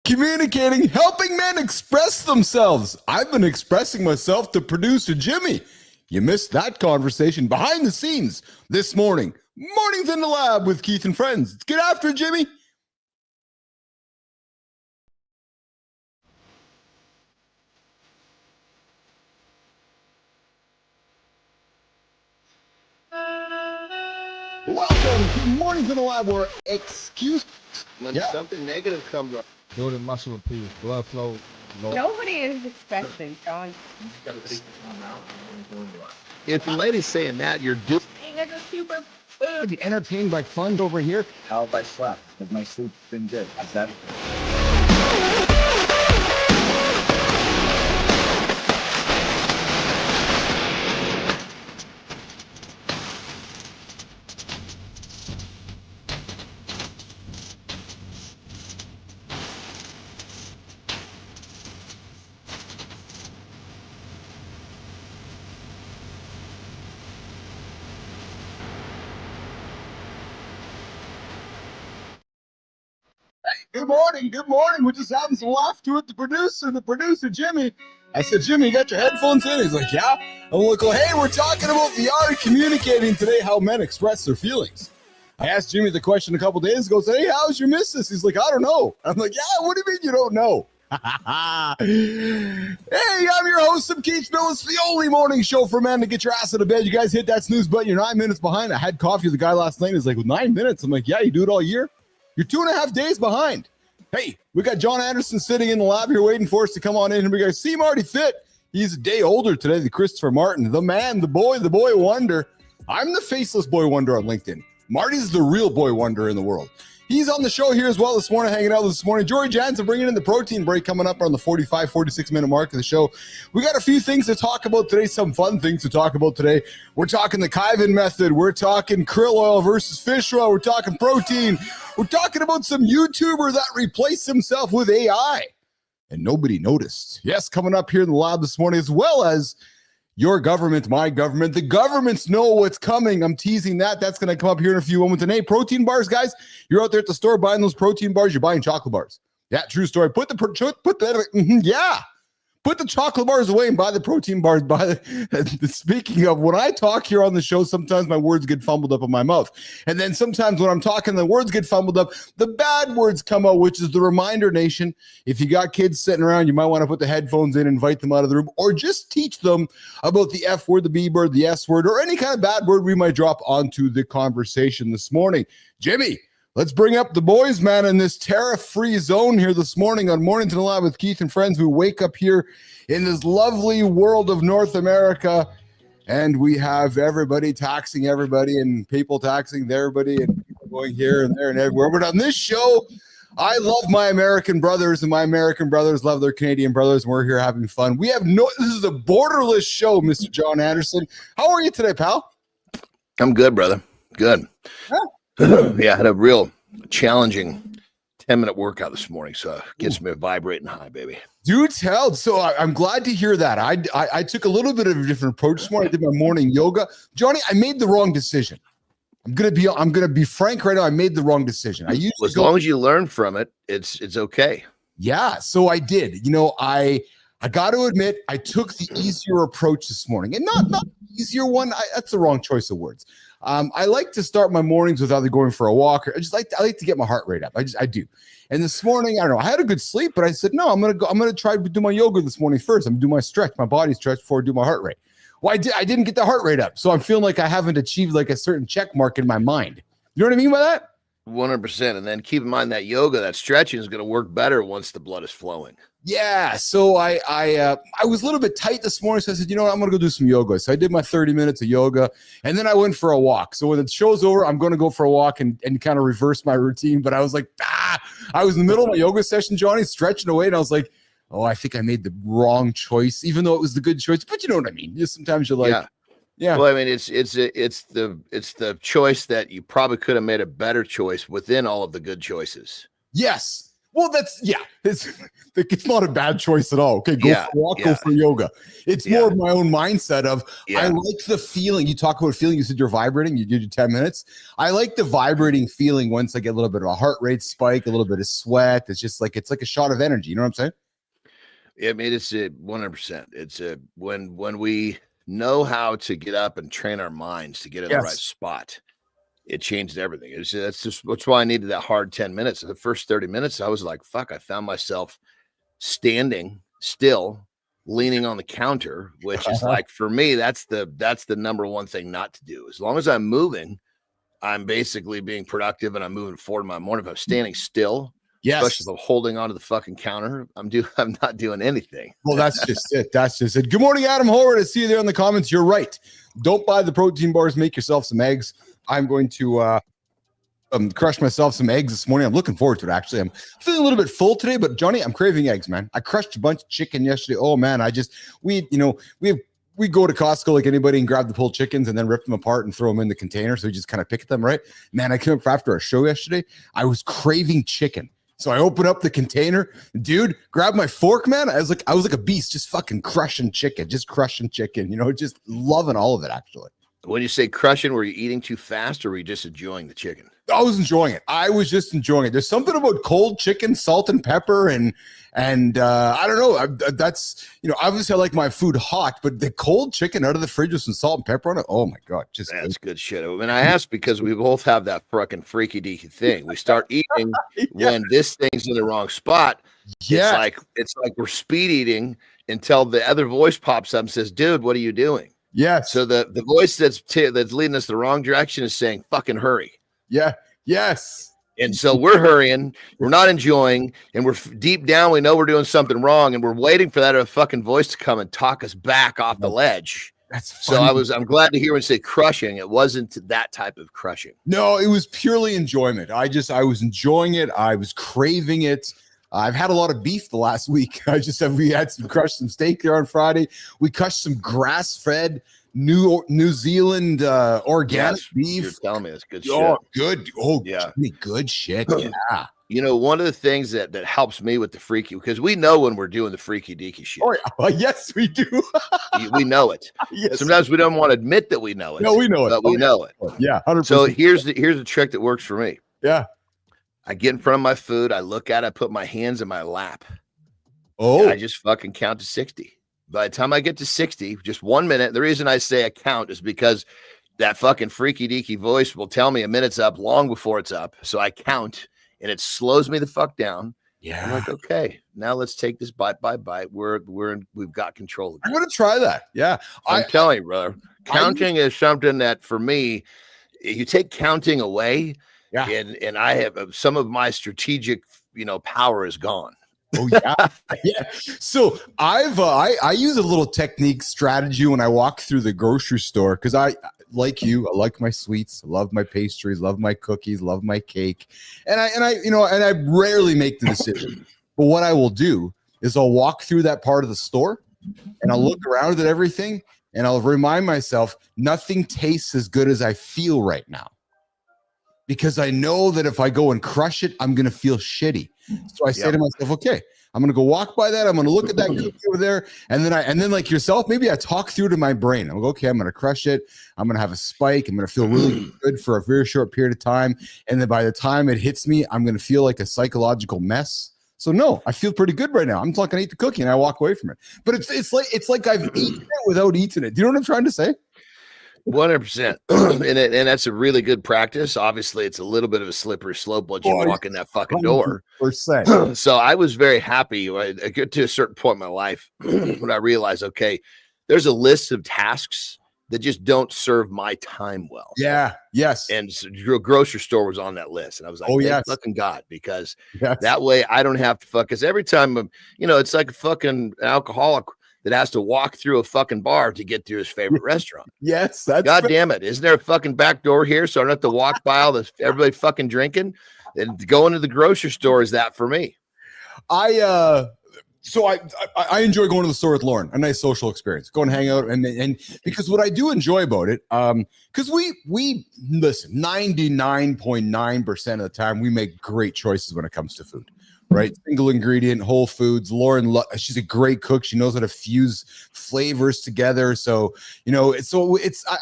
communicating, helping men express themselves. I've been expressing myself to producer Jimmy. You missed that conversation behind the scenes this morning. Mornings in the lab with Keith and friends. Let's get after it, Jimmy. Welcome to Mornings in the Lab, where when something negative comes up. Building muscle appeal, blood flow. Nobody is expecting, John. If the lady's saying that, you're just Being a super be entertained by fun over here. How have I slept? Has my sleep been good? Is that... Good morning. Good morning. We're just having some laughter with the producer, Jimmy. I said, Jimmy, you got your headphones in? He's like, yeah. I'm like, well, hey, we're talking about the art of communicating today, how men express their feelings. I asked Jimmy the question a couple days ago, said, hey, how's your missus? He's like, I don't know. I'm like, yeah, what do you mean you don't know? Hey, I'm your host, Keith Bilous, the only morning show for men to get your ass out of bed. You guys hit that snooze button. You're 9 minutes behind. I had coffee with the guy last night. He's like, well, 9 minutes? I'm like, yeah, you do it all year? You're 2.5 days behind. Hey, we got Jon Andersen sitting in the lab here waiting for us to come on in. And we got see Marty Fit. He's a day older today than Christopher Martin, the man, the boy wonder. I'm the faceless boy wonder on LinkedIn. Marty's the real boy wonder in the world. He's on the show here as well this morning, hanging out this morning. Jory Jansen bringing in the protein break coming up on the 45, 46-minute mark of the show. We got a few things to talk about today, some fun things to talk about today. We're talking the Kaivin Method. We're talking krill oil versus fish oil. We're talking protein. We're talking about some YouTuber that replaced himself with AI, and nobody noticed. Yes, coming up here in the lab this morning, as well as your government, my government. The governments know what's coming. I'm teasing that. That's going to come up here in a few moments. And hey, protein bars, guys, you're out there at the store buying those protein bars. You're buying chocolate bars. Yeah, true story. Put the chocolate bars away and buy the protein bars. Speaking of, when I talk here on the show, sometimes my words get fumbled up in my mouth. And then sometimes when I'm talking, the words get fumbled up. The bad words come out, which is the reminder, nation. If you got kids sitting around, you might want to put the headphones in, invite them out of the room, or just teach them about the F word, the B word, the S word, or any kind of bad word we might drop onto the conversation this morning. Jimmy, let's bring up the boys, man, in this tariff-free zone here this morning on Mornings in the Lab with Keith and friends. We wake up here in this lovely world of North America, and we have everybody taxing everybody and people taxing everybody and people going here and there and everywhere. But on this show, I love my American brothers, and my American brothers love their Canadian brothers, and we're here having fun. This is a borderless show, Mr. Jon Andersen. How are you today, pal? I'm good, brother. Good. Huh? Yeah, I had a real challenging 10-minute workout this morning, so it gets me vibrating high, baby. Dude, tell. So I'm glad to hear that. I took a little bit of a different approach this morning. I did my morning yoga. Johnny, I made the wrong decision. I'm gonna be frank right now. I made the wrong decision. As long as you learn from it, it's okay. Yeah, so I did. You know, I got to admit, I took the easier approach this morning, and not the easier one. That's the wrong choice of words. I like to start my mornings with either going for a walk, or I like to get my heart rate up. I do. And this morning, I don't know, I had a good sleep, but I said, no, I'm gonna try to do my yoga this morning first. I'm gonna do my stretch, my body stretch before I do my heart rate. Well, I didn't get the heart rate up, so I'm feeling like I haven't achieved like a certain check mark in my mind. You know what I mean by that? 100%. And then keep in mind that yoga, that stretching is going to work better once the blood is flowing. Yeah. So I was a little bit tight this morning, so I said, you know what, I'm going to go do some yoga. So I did my 30 minutes of yoga, and then I went for a walk. So when the show's over, I'm going to go for a walk and kind of reverse my routine. But I was like, I was in the middle of my yoga session, Johnny, stretching away, and I was like, oh, I think I made the wrong choice, even though it was the good choice. But you know what I mean? Just sometimes you're like, yeah. Well, I mean, it's the choice that you probably could have made a better choice within all of the good choices. Yes. Well, it's not a bad choice at all. Okay, go for a walk, go for yoga. It's more of my own mindset of I like the feeling. You talk about feeling, you said you're vibrating, you did your 10 minutes. I like the vibrating feeling once I get a little bit of a heart rate spike, a little bit of sweat. It's like a shot of energy. You know what I'm saying? I mean, it's 100%. It's when we know how to get up and train our minds to get in the right spot, it changed everything. That's why I needed that hard 10 minutes. The first 30 minutes, I was like, fuck, I found myself standing still, leaning on the counter, which is like, for me, that's the number one thing not to do. As long as I'm moving, I'm basically being productive and I'm moving forward in my morning. If I'm standing still, especially if I'm holding onto the fucking counter, I'm not doing anything. Well, that's just it. Good morning, Adam Howard. I see you there in the comments. You're right. Don't buy the protein bars. Make yourself some eggs. I'm going to crush myself some eggs this morning. I'm looking forward to it, actually. I'm feeling a little bit full today, but Johnny, I'm craving eggs, man. I crushed a bunch of chicken yesterday. Oh, man, we go to Costco like anybody and grab the pulled chickens and then rip them apart and throw them in the container. So we just kind of pick at them, right? Man, I came up after our show yesterday. I was craving chicken. So I open up the container, dude, grab my fork, man. I was like a beast, just fucking crushing chicken, just loving all of it, actually. When you say crushing, were you eating too fast or were you just enjoying the chicken? I was enjoying it. I was just enjoying it. There's something about cold chicken, salt and pepper, and I don't know. That's, obviously I like my food hot, but the cold chicken out of the fridge with some salt and pepper on it. Oh my God, that's good shit. I mean, I asked because we both have that fucking freaky deaky thing. We start eating when this thing's in the wrong spot. Yeah, it's like we're speed eating until the other voice pops up and says, "Dude, what are you doing?" Yeah. So the voice that's leading us the wrong direction is saying, "Fucking hurry." Yeah. Yes. And so we're hurrying, we're not enjoying, and we're deep down, we know we're doing something wrong, and we're waiting for that fucking voice to come and talk us back off the ledge. That's funny. I'm glad to hear when you say crushing. It wasn't that type of crushing. No, it was purely enjoyment. I was enjoying it. I was craving it. I've had a lot of beef the last week. We had crushed some steak there on Friday. We crushed some grass-fed New Zealand organic beef. You're telling me it's good shit. Oh, good. Oh, yeah. Good shit. Yeah. One of the things that helps me with the freaky, because we know when we're doing the freaky deaky shit. Oh, yeah. Yes, we do. We know it. Yes. Sometimes we don't want to admit that we know it. No, we know it. But we know it. Yeah, 100%. So here's the trick that works for me. Yeah. I get in front of my food. I look at it. I put my hands in my lap. Oh. I just fucking count to 60. By the time I get to 60, just 1 minute. The reason I say I count is because that fucking freaky deaky voice will tell me a minute's up long before it's up. So I count and it slows me the fuck down. Yeah. I'm like, okay, now let's take this bite by bite. We've got control of it. I'm going to try that. Yeah. I'm telling you, brother, counting is something that for me, you take counting away. Yeah. And I have some of my strategic, power is gone. Oh yeah. Yeah. So I use a little technique strategy when I walk through the grocery store, because I like my sweets, love my pastries, love my cookies, love my cake. And I rarely make the decision. But what I will do is I'll walk through that part of the store and I'll look around at everything and I'll remind myself nothing tastes as good as I feel right now. Because I know that if I go and crush it, I'm going to feel shitty. So I say to myself, okay, I'm going to go walk by that. I'm going to look at that cookie over there. And then like yourself, maybe I talk through to my brain. I'm like, okay, I'm going to crush it. I'm going to have a spike. I'm going to feel really good for a very short period of time. And then by the time it hits me, I'm going to feel like a psychological mess. So no, I feel pretty good right now. I'm not going to eat the cookie and I walk away from it. But it's like I've eaten it without eating it. Do you know what I'm trying to say? 100%. And that's a really good practice. Obviously, it's a little bit of a slippery slope once you walk in that fucking door. So I was very happy. I get to a certain point in my life when I realized, okay, there's a list of tasks that just don't serve my time well. Yeah. Yes. And your grocery store was on that list. And I was like, thank fucking God, because that way I don't have to because every time, it's like a fucking alcoholic that has to walk through a fucking bar to get to his favorite restaurant. Yes. God damn it. Isn't there a fucking back door here? So I don't have to walk by all this, everybody fucking drinking, and going to the grocery store is that for me. I enjoy going to the store with Lauren, a nice social experience, go and hang out. And because what I do enjoy about it, because we listen, 99.9% of the time we make great choices when it comes to food. right? Single ingredient, whole foods. Lauren, she's a great cook. She knows how to fuse flavors together. So, you know,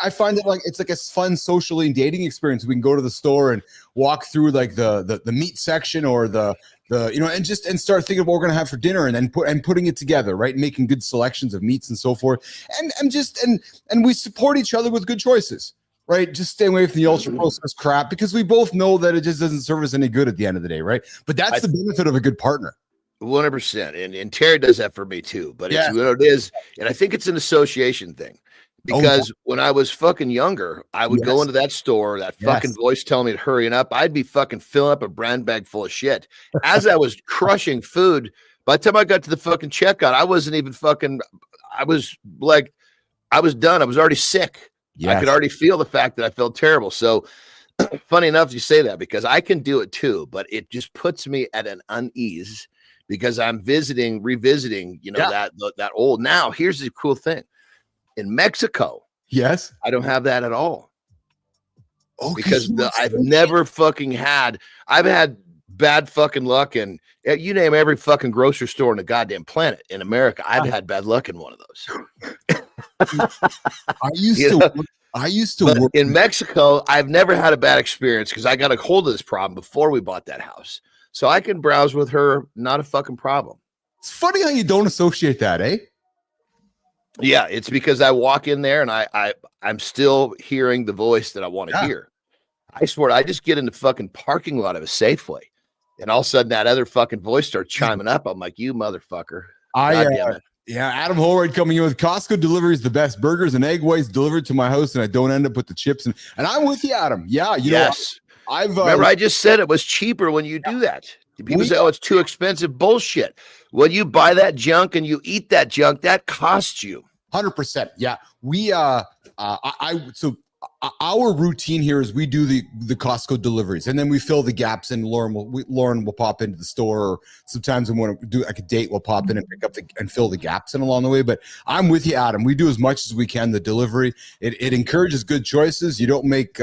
I find it like it's like a fun socially dating experience. We can go to the store and walk through like the meat section or the you know, and start thinking of what we're gonna have for dinner, and then putting it together, right? Making good selections of meats and so forth, and we support each other with good choices, right? Just stay away from the ultra processed crap, because we both know that it just doesn't serve us any good at the end of the day, right? But that's the benefit of a good partner. 100%, and Terry does that for me too. But it's what it is, and I think it's an association thing. Because when I was fucking younger, I would go into that store, that fucking voice telling me to hurry up. I'd be fucking filling up a brand bag full of shit. As I was crushing food, by the time I got to the fucking checkout, I wasn't even fucking, I was like, I was done. I was already sick. I could already feel the fact that I felt terrible. So funny enough, you say that, because I can do it too, but it just puts me at an unease because I'm revisiting, you know, that old. Now, here's the cool thing. In Mexico, I don't have that at all. Oh, because I've never fucking had. I've had bad fucking luck, and you name every fucking grocery store on the goddamn planet in America, I've had bad luck in one of those. I used to work in Mexico. I've never had a bad experience because I got a hold of this problem before we bought that house, so I can browse with her, not a fucking problem. It's funny how you don't associate that, eh? Yeah, it's because I walk in there and I'm still hearing the voice that I want to hear. I swear, I just get in the fucking parking lot of a Safeway, and all of a sudden that other fucking voice starts chiming up. I'm like, you motherfucker. Adam Holroyd coming in with Costco deliveries, the best burgers and egg whites delivered to my house, and I don't end up with the chips. And I'm with you, Adam. Yeah, you know, remember I just said it was cheaper when you do that. People say, oh, it's too expensive. Bullshit. When you buy that junk and you eat that junk, that costs you. 100%. Yeah. Our routine here is we do the Costco deliveries, and then we fill the gaps, and Lauren will pop into the store, or sometimes we want to do like a date, we'll pop in and pick up and fill the gaps in along the way. But I'm with you, Adam. We do as much as we can. The delivery, it encourages good choices. You don't make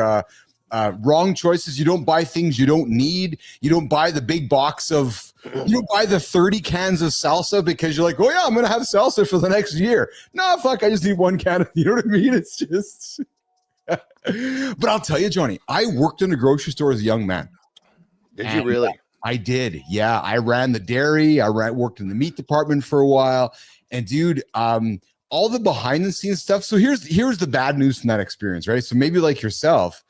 wrong choices. You don't buy things you don't need. You don't buy the big box of, you don't buy the 30 cans of salsa because you're like, oh yeah, I'm going to have salsa for the next year. No, fuck, I just need one can of, you know what I mean? It's just, but I'll tell you, Johnny, I worked in a grocery store as a young man. Did you really? I did. Yeah. I ran the dairy. Worked in the meat department for a while. And dude, all the behind the scenes stuff. So here's the bad news from that experience, right? So maybe like yourself,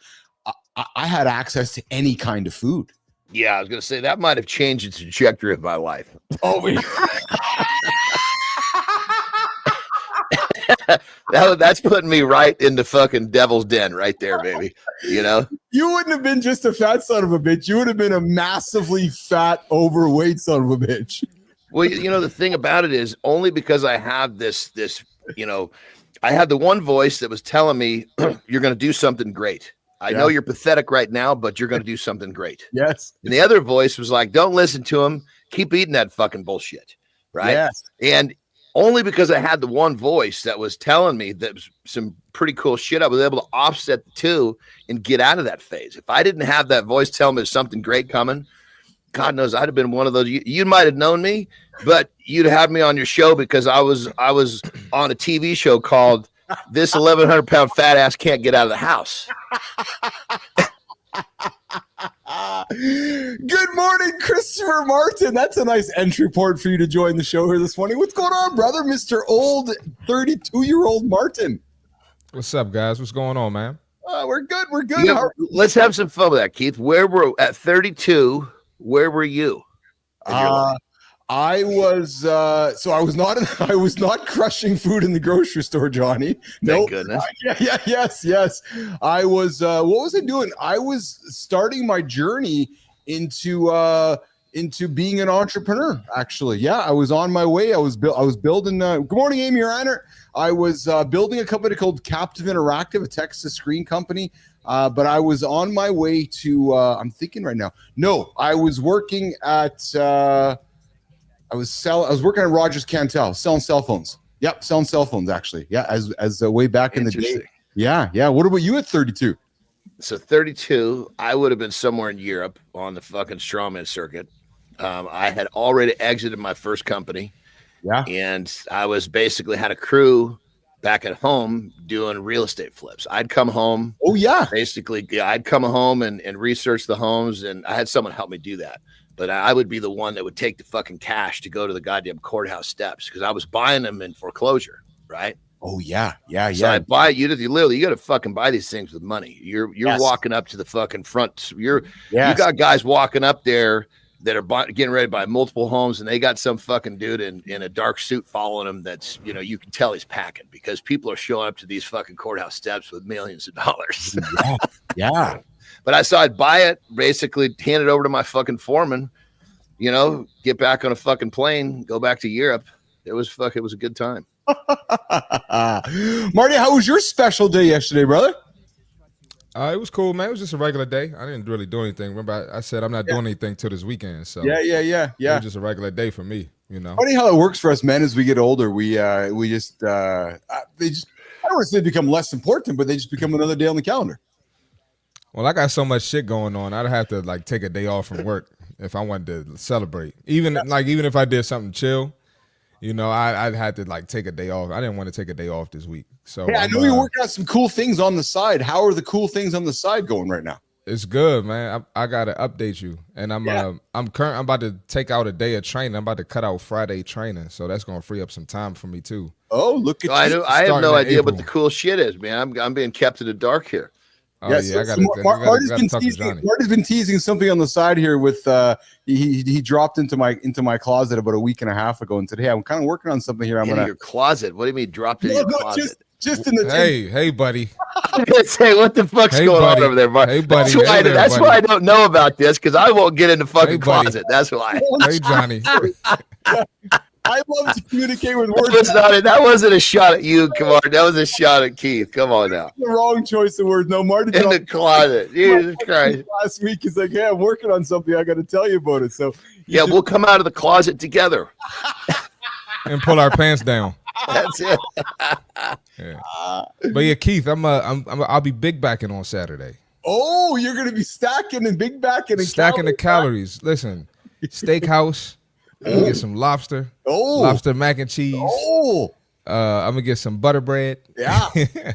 I had access to any kind of food. Yeah, I was going to say that might have changed the trajectory of my life. Oh, that's putting me right in the fucking devil's den right there, baby. You know, you wouldn't have been just a fat son of a bitch. You would have been a massively fat, overweight son of a bitch. Well, you know, the thing about it is only because I have this, you know, I had the one voice that was telling me you're going to do something great. I know you're pathetic right now, but you're going to do something great. Yes. And the other voice was like, don't listen to him. Keep eating that fucking bullshit. Right. Yes. And only because I had the one voice that was telling me that was some pretty cool shit, I was able to offset the two and get out of that phase. If I didn't have that voice telling me there's something great coming, God knows I'd have been one of those. You might have known me, but you'd have had me on your show because I was on a TV show called This 1,100-Pound Fat Ass Can't Get Out of the House. Good morning, Christopher Martin. That's a nice entry point for you to join the show here this morning. What's going on, brother? Mr. Old 32-year-old Martin. What's up, guys? What's going on, man? We're good. We're good. Let's have some fun with that, Keith. At 32, where were you? I was I was not crushing food in the grocery store, Johnny. Thank goodness. Yes. I was what was I doing? I was starting my journey into being an entrepreneur, actually. Yeah, I was on my way. I was building good morning, Amy Reiner. I was building a company called Captive Interactive, a Texas screen company. But I was on my way to I'm thinking right now. No, I was working at I was working at Rogers Cantel selling cell phones. Yep, selling cell phones actually. Yeah, as way back in the day. Yeah. What about you at 32? So 32, I would have been somewhere in Europe on the fucking strawman circuit. I had already exited my first company. Yeah. And I was basically had a crew back at home doing real estate flips. I'd come home. Oh, yeah. Basically, I'd come home and research the homes, and I had someone help me do that. But I would be the one that would take the fucking cash to go to the goddamn courthouse steps because I was buying them in foreclosure, right? Oh, yeah. Yeah. So I buy you literally, you got to fucking buy these things with money. You're Yes. walking up to the fucking front. You Yes. got guys walking up there that are getting ready to buy multiple homes, and they got some fucking dude in a dark suit following them. That's, you can tell he's packing because people are showing up to these fucking courthouse steps with millions of dollars. Yeah. Yeah. But I'd buy it, basically hand it over to my fucking foreman, get back on a fucking plane, go back to Europe. It was a good time. Marty, how was your special day yesterday, brother? It was cool, man. It was just a regular day. I didn't really do anything. Remember, I said I'm not doing anything till this weekend. So Yeah. it was just a regular day for me, Funny how it works for us men as we get older. We just they just, I don't want to say become less important, but they just become another day on the calendar. Well, I got so much shit going on. I'd have to take a day off from work if I wanted to celebrate. Even if I did something chill, I'd have to take a day off. I didn't want to take a day off this week. So I know you're working on some cool things on the side. How are the cool things on the side going right now? It's good, man. I gotta update you, and I'm about to take out a day of training. I'm about to cut out Friday training, so that's gonna free up some time for me too. Oh, look at you! I have no idea April. what the cool shit is, man. I'm being kept in the dark here. Oh yeah, I gotta talk to Johnny. Marty's been teasing something on the side here with he dropped into my closet about a week and a half ago and said, "Hey, I'm kind of working on something here. I'm in gonna your closet." What do you mean dropped in your closet? Just in the hey buddy. Say what the fuck's going on over there, Mark? Hey buddy. That's why I don't know about this because I won't get in the fucking closet. That's why. Hey Johnny. I love to communicate with words. That wasn't a shot at you, come on. That was a shot at Keith. Come on now. The wrong choice of words. No, Marty. In the closet. Jesus Christ. Last week, he's like, "Yeah, I'm working on something. I got to tell you about it." So we'll come out of the closet together and pull our pants down. That's it. But yeah, Keith, I'll be big backing on Saturday. Oh, you're gonna be stacking and big backing and stacking the calories. Listen, steakhouse. I'm gonna get some lobster. Oh, lobster mac and cheese. Oh, I'm gonna get some butter bread. Yeah,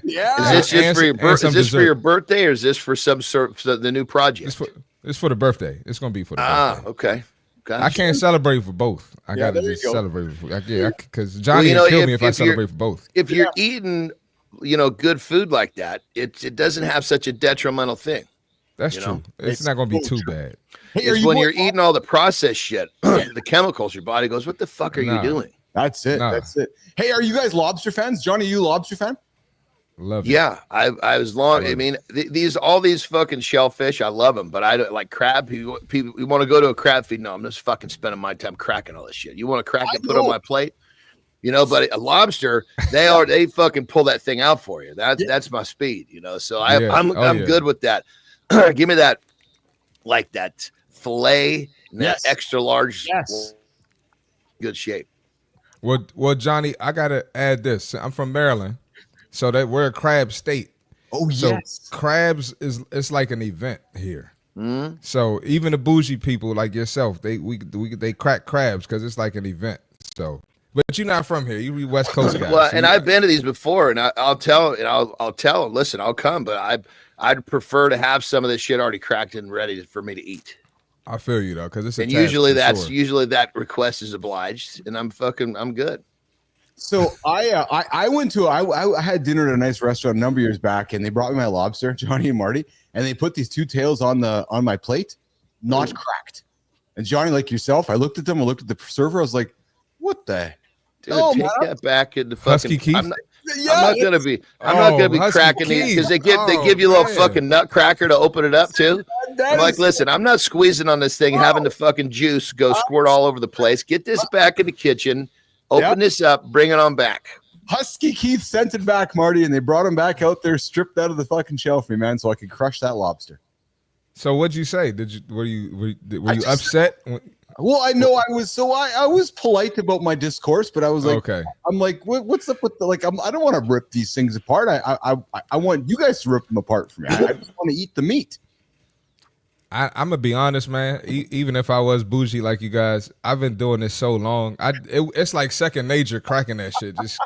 yeah. Is this just for your birthday? Is this for your birthday, or is this for some sort of the new project? It's for the birthday. It's gonna be for the birthday. Okay. Gotcha. I can't celebrate for both. I gotta just celebrate because Johnny will kill me if I celebrate for both. If you're eating, good food like that, it doesn't have such a detrimental thing. That's true. It's not gonna be too bad. Hey, it's when you're eating all the processed shit, the chemicals, your body goes, "What the fuck are you doing?" That's it. That's it. Hey, are you guys lobster fans? Johnny, you lobster fan? Love it. Yeah, I was long. I mean, all these fucking shellfish, I love them, but I don't like crab. People want to go to a crab feed. No, I'm just fucking spending my time cracking all this shit. You want to crack it, put it on my plate, But a lobster, they fucking pull that thing out for you. That's my speed, So I'm good with that. Give me that, like that fillet, and that extra large. Yes, good shape. Well, Johnny, I gotta add this. I'm from Maryland. So that we're a crab state. Oh, so yes. Crabs it's like an event here. Mm-hmm. So even the bougie people like yourself, they crack crabs because it's like an event. So, but you're not from here. You West Coast guys. Well, so I've been to these before, and I'll tell them, listen, I'll come, but I'd prefer to have some of this shit already cracked and ready for me to eat. I feel you though, because it's usually that request is obliged, and I'm good. So I went to I had dinner at a nice restaurant a number of years back, and they brought me my lobster, Johnny and Marty, and they put these two tails on my plate, not cracked. And Johnny, like yourself, I looked at them, I looked at the server, I was like, "What the?" Dude, take that back in the fucking. I'm not gonna be cracking these because they give you a little fucking nutcracker to open it up too. I'm like, listen, I'm not squeezing on this thing, having the fucking juice go squirt all over the place. Get this back in the kitchen. Open this up, bring it on back. Husky Keith sent it back, Marty, and they brought him back out there, stripped out of the fucking shell for me, man, so I could crush that lobster. So what'd you say? Were you upset? Well, I know I was polite about my discourse, but I was like, okay. I'm like, what's up with I don't want to rip these things apart. I want you guys to rip them apart for me. I just want to eat the meat. I'm gonna be honest, man. Even if I was bougie like you guys, I've been doing this so long. It's like second nature cracking that shit. Just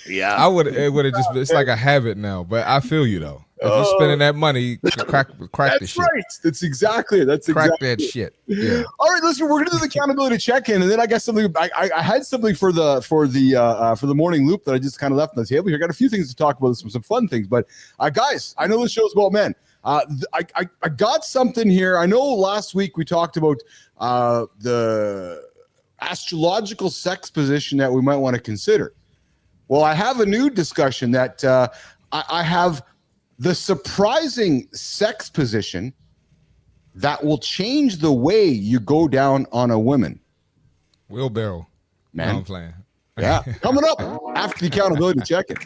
Yeah, it would have just. It's like a habit now. But I feel you though. If you're spending that money, crack the That's shit. right. That's exactly it. That's Crack exactly that it. shit. Yeah. All right, listen, we're gonna do the accountability check-in, and then I got something. I had something for the morning loop that I just kind of left on the table here. Got a few things to talk about, some fun things, but guys, I know this show's about men. I got something here. I know last week we talked about the astrological sex position that we might want to consider. Well, I have a new discussion that I have the surprising sex position that will change the way you go down on a woman. Wheelbarrow. Man. No, I'm playing. Yeah. Coming up after the accountability check-in.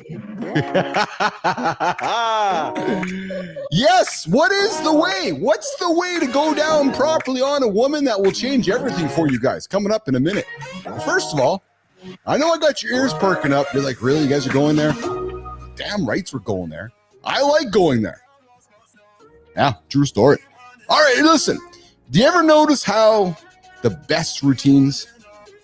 Yes. What is the way? What's the way to go down properly on a woman that will change everything for you guys? Coming up in a minute. First of all, I know I got your ears perking up. You're like, really? You guys are going there? Damn rights we're going there. I like going there. Yeah, true story. All right, listen. Do you ever notice how the best routines,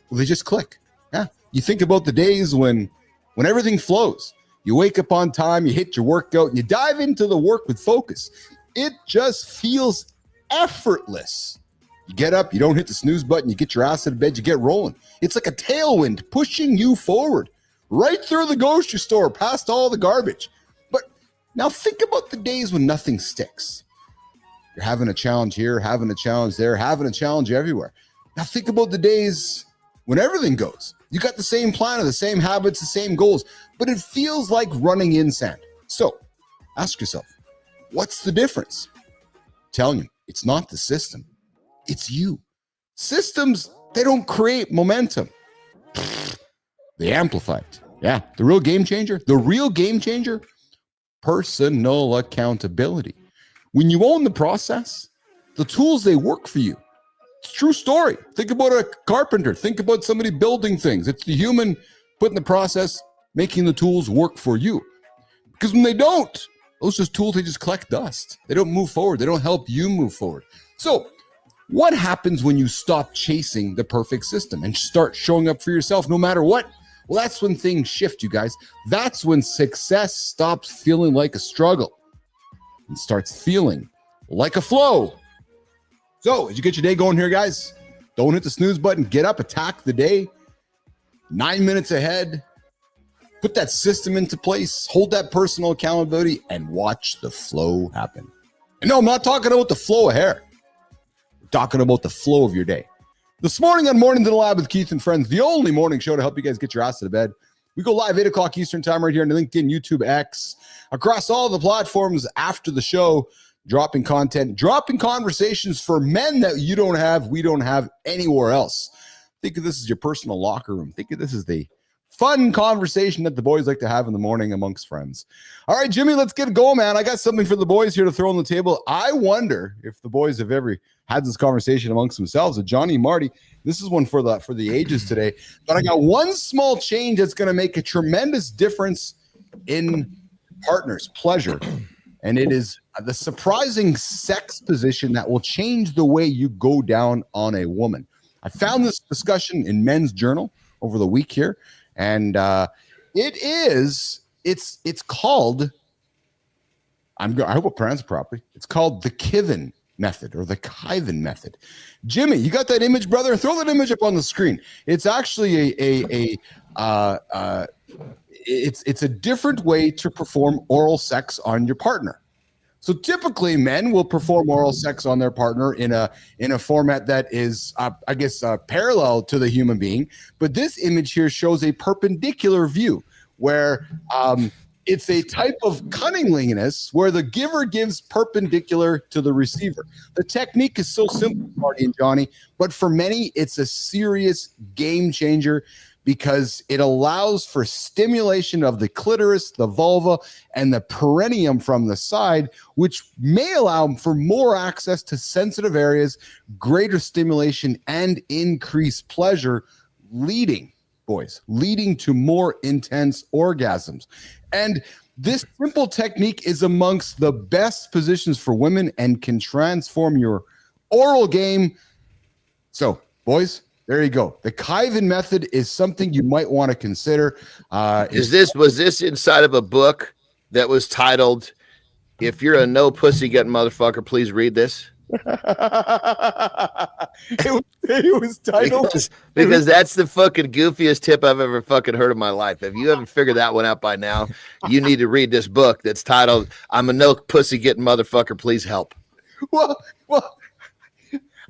well, they just click? Yeah. You think about the days when everything flows. You wake up on time, you hit your workout, and you dive into the work with focus. It just feels effortless. You get up, you don't hit the snooze button, you get your ass out of bed, you get rolling. It's like a tailwind pushing you forward, right through the grocery store, past all the garbage. But now think about the days when nothing sticks. You're having a challenge here, having a challenge there, having a challenge everywhere. Now think about the days when everything goes. You got the same plan, the same habits, the same goals, but it feels like running in sand. So ask yourself, what's the difference? I'm telling you, it's not the system. It's you. Systems, they don't create momentum. They amplify it. Yeah, the real game changer, personal accountability. When you own the process, the tools, they work for you. It's a true story. Think about a carpenter. Think about somebody building things. It's the human putting the process, making the tools work for you. Because when they don't, those just tools, they just collect dust. They don't move forward. They don't help you move forward. So what happens when you stop chasing the perfect system and start showing up for yourself no matter what? Well, that's when things shift, you guys. That's when success stops feeling like a struggle and starts feeling like a flow. So as you get your day going here, guys, don't hit the snooze button. Get up, attack the day. 9 minutes ahead. Put that system into place. Hold that personal accountability and watch the flow happen. And no, I'm not talking about the flow of hair. I'm talking about the flow of your day. This morning on Mornings in the Lab with Keith and Friends, the only morning show to help you guys get your ass out of bed. We go live 8 o'clock Eastern time right here on LinkedIn, YouTube, X, across all the platforms after the show, dropping content, dropping conversations for men that you don't have, we don't have anywhere else. Think of this as your personal locker room. Think of this as the fun conversation that the boys like to have in the morning amongst friends. All right, Jimmy, let's get it going, man. I got something for the boys here to throw on the table. I wonder if the boys have ever had this conversation amongst themselves. Johnny, Marty, this is one for the ages today. But I got one small change that's going to make a tremendous difference in partners' pleasure. And it is the surprising sex position that will change the way you go down on a woman. I found this discussion in Men's Journal over the week here. And it's called, I hope I pronounce it properly. It's called the Kaivin Method or the Kaivin Method. Jimmy, you got that image, brother? Throw that image up on the screen. It's actually it's a different way to perform oral sex on your partner. So typically men will perform oral sex on their partner in a format that is, parallel to the human being. But this image here shows a perpendicular view where it's a type of cunningliness where the giver gives perpendicular to the receiver. The technique is so simple, Marty and Johnny, but for many, it's a serious game changer because it allows for stimulation of the clitoris, the vulva, and the perineum from the side, which may allow for more access to sensitive areas, greater stimulation, and increased pleasure, leading to more intense orgasms. And This simple technique is amongst the best positions for women and can transform your oral game. So, boys, there you go. The Kaivin method is something you might want to consider. Was this inside of a book that was titled "If You're a No Pussy Getting Motherfucker, Please Read This"? it was titled because that's the fucking goofiest tip I've ever fucking heard in my life. If you haven't figured that one out by now, you need to read this book that's titled "I'm a No Pussy Getting Motherfucker, Please Help." Well,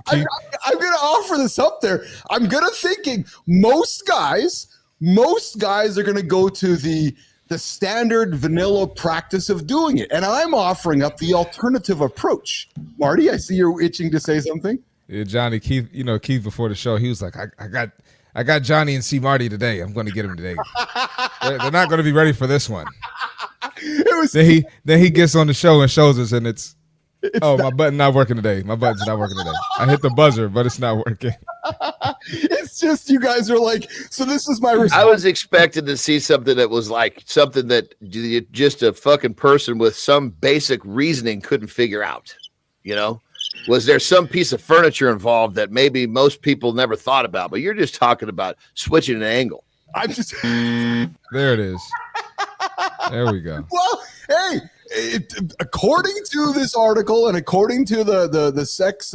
I'm going to offer this up there. I'm going to thinking most guys are going to go to the standard vanilla practice of doing it. And I'm offering up the alternative approach. Marty, I see you're itching to say something. Yeah, Johnny, Keith, Keith before the show, he was like, I got Johnny and C. Marty today. I'm going to get him today. They're not going to be ready for this one. Then he gets on the show and shows us, and it's my button not working today. My button's not working today. I hit the buzzer, but it's not working. It's just you guys are like, so this is my response. I was expecting to see something that was like something that just a fucking person with some basic reasoning couldn't figure out. Was there some piece of furniture involved that maybe most people never thought about? But you're just talking about switching an angle. I'm just there it is. There we go. Well, hey, according to this article and according to the sex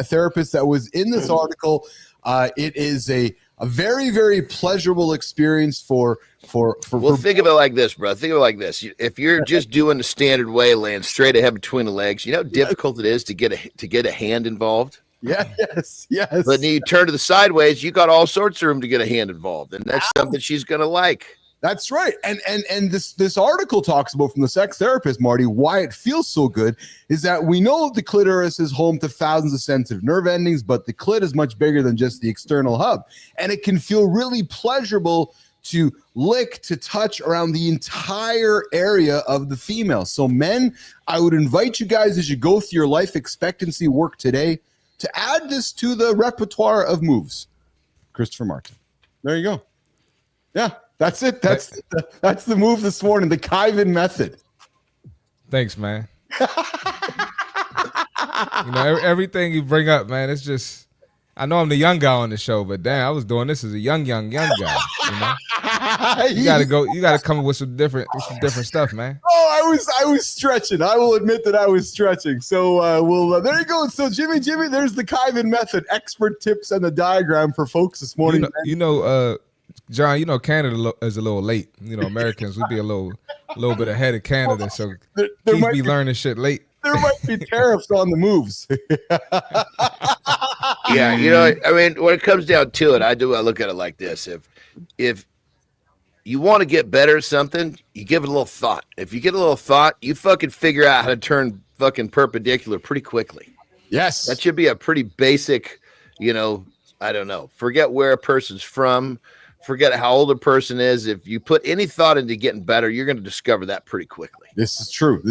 therapist that was in this article, it is a very, very pleasurable experience for. Well, think of it like this, bro. Think of it like this. If you're just doing the standard way, laying straight ahead between the legs, you know how difficult it is to get a hand involved. Yeah, yes. But then you turn to the sideways, you got all sorts of room to get a hand involved, and that's something she's gonna like. That's right. And this article talks about, from the sex therapist, Marty, why it feels so good is that we know the clitoris is home to thousands of sensitive nerve endings, but the clit is much bigger than just the external hub. And it can feel really pleasurable to lick, to touch around the entire area of the female. So men, I would invite you guys, as you go through your life expectancy work today, to add this to the repertoire of moves. Christopher Martin. There you go. Yeah. That's it. That's the move this morning. The Kaivin method. Thanks, man. Everything you bring up, man. It's just, I know I'm the young guy on the show, but damn, I was doing this as a young guy. You gotta come up with some different stuff, man. Oh, I was stretching. I will admit that I was stretching. So there you go. So Jimmy, there's the Kaivin method, expert tips and the diagram for folks this morning. John, Canada is a little late. Americans, we'd be a little bit ahead of Canada, so Keith be learning shit late. There might be tariffs on the moves. Yeah, when it comes down to it, I look at it like this. If you want to get better at something, you give it a little thought. If you get a little thought, you fucking figure out how to turn fucking perpendicular pretty quickly. Yes. That should be a pretty basic, I don't know. Forget where a person's from. Forget how old a person is. If you put any thought into getting better, you're going to discover that pretty quickly. This is true.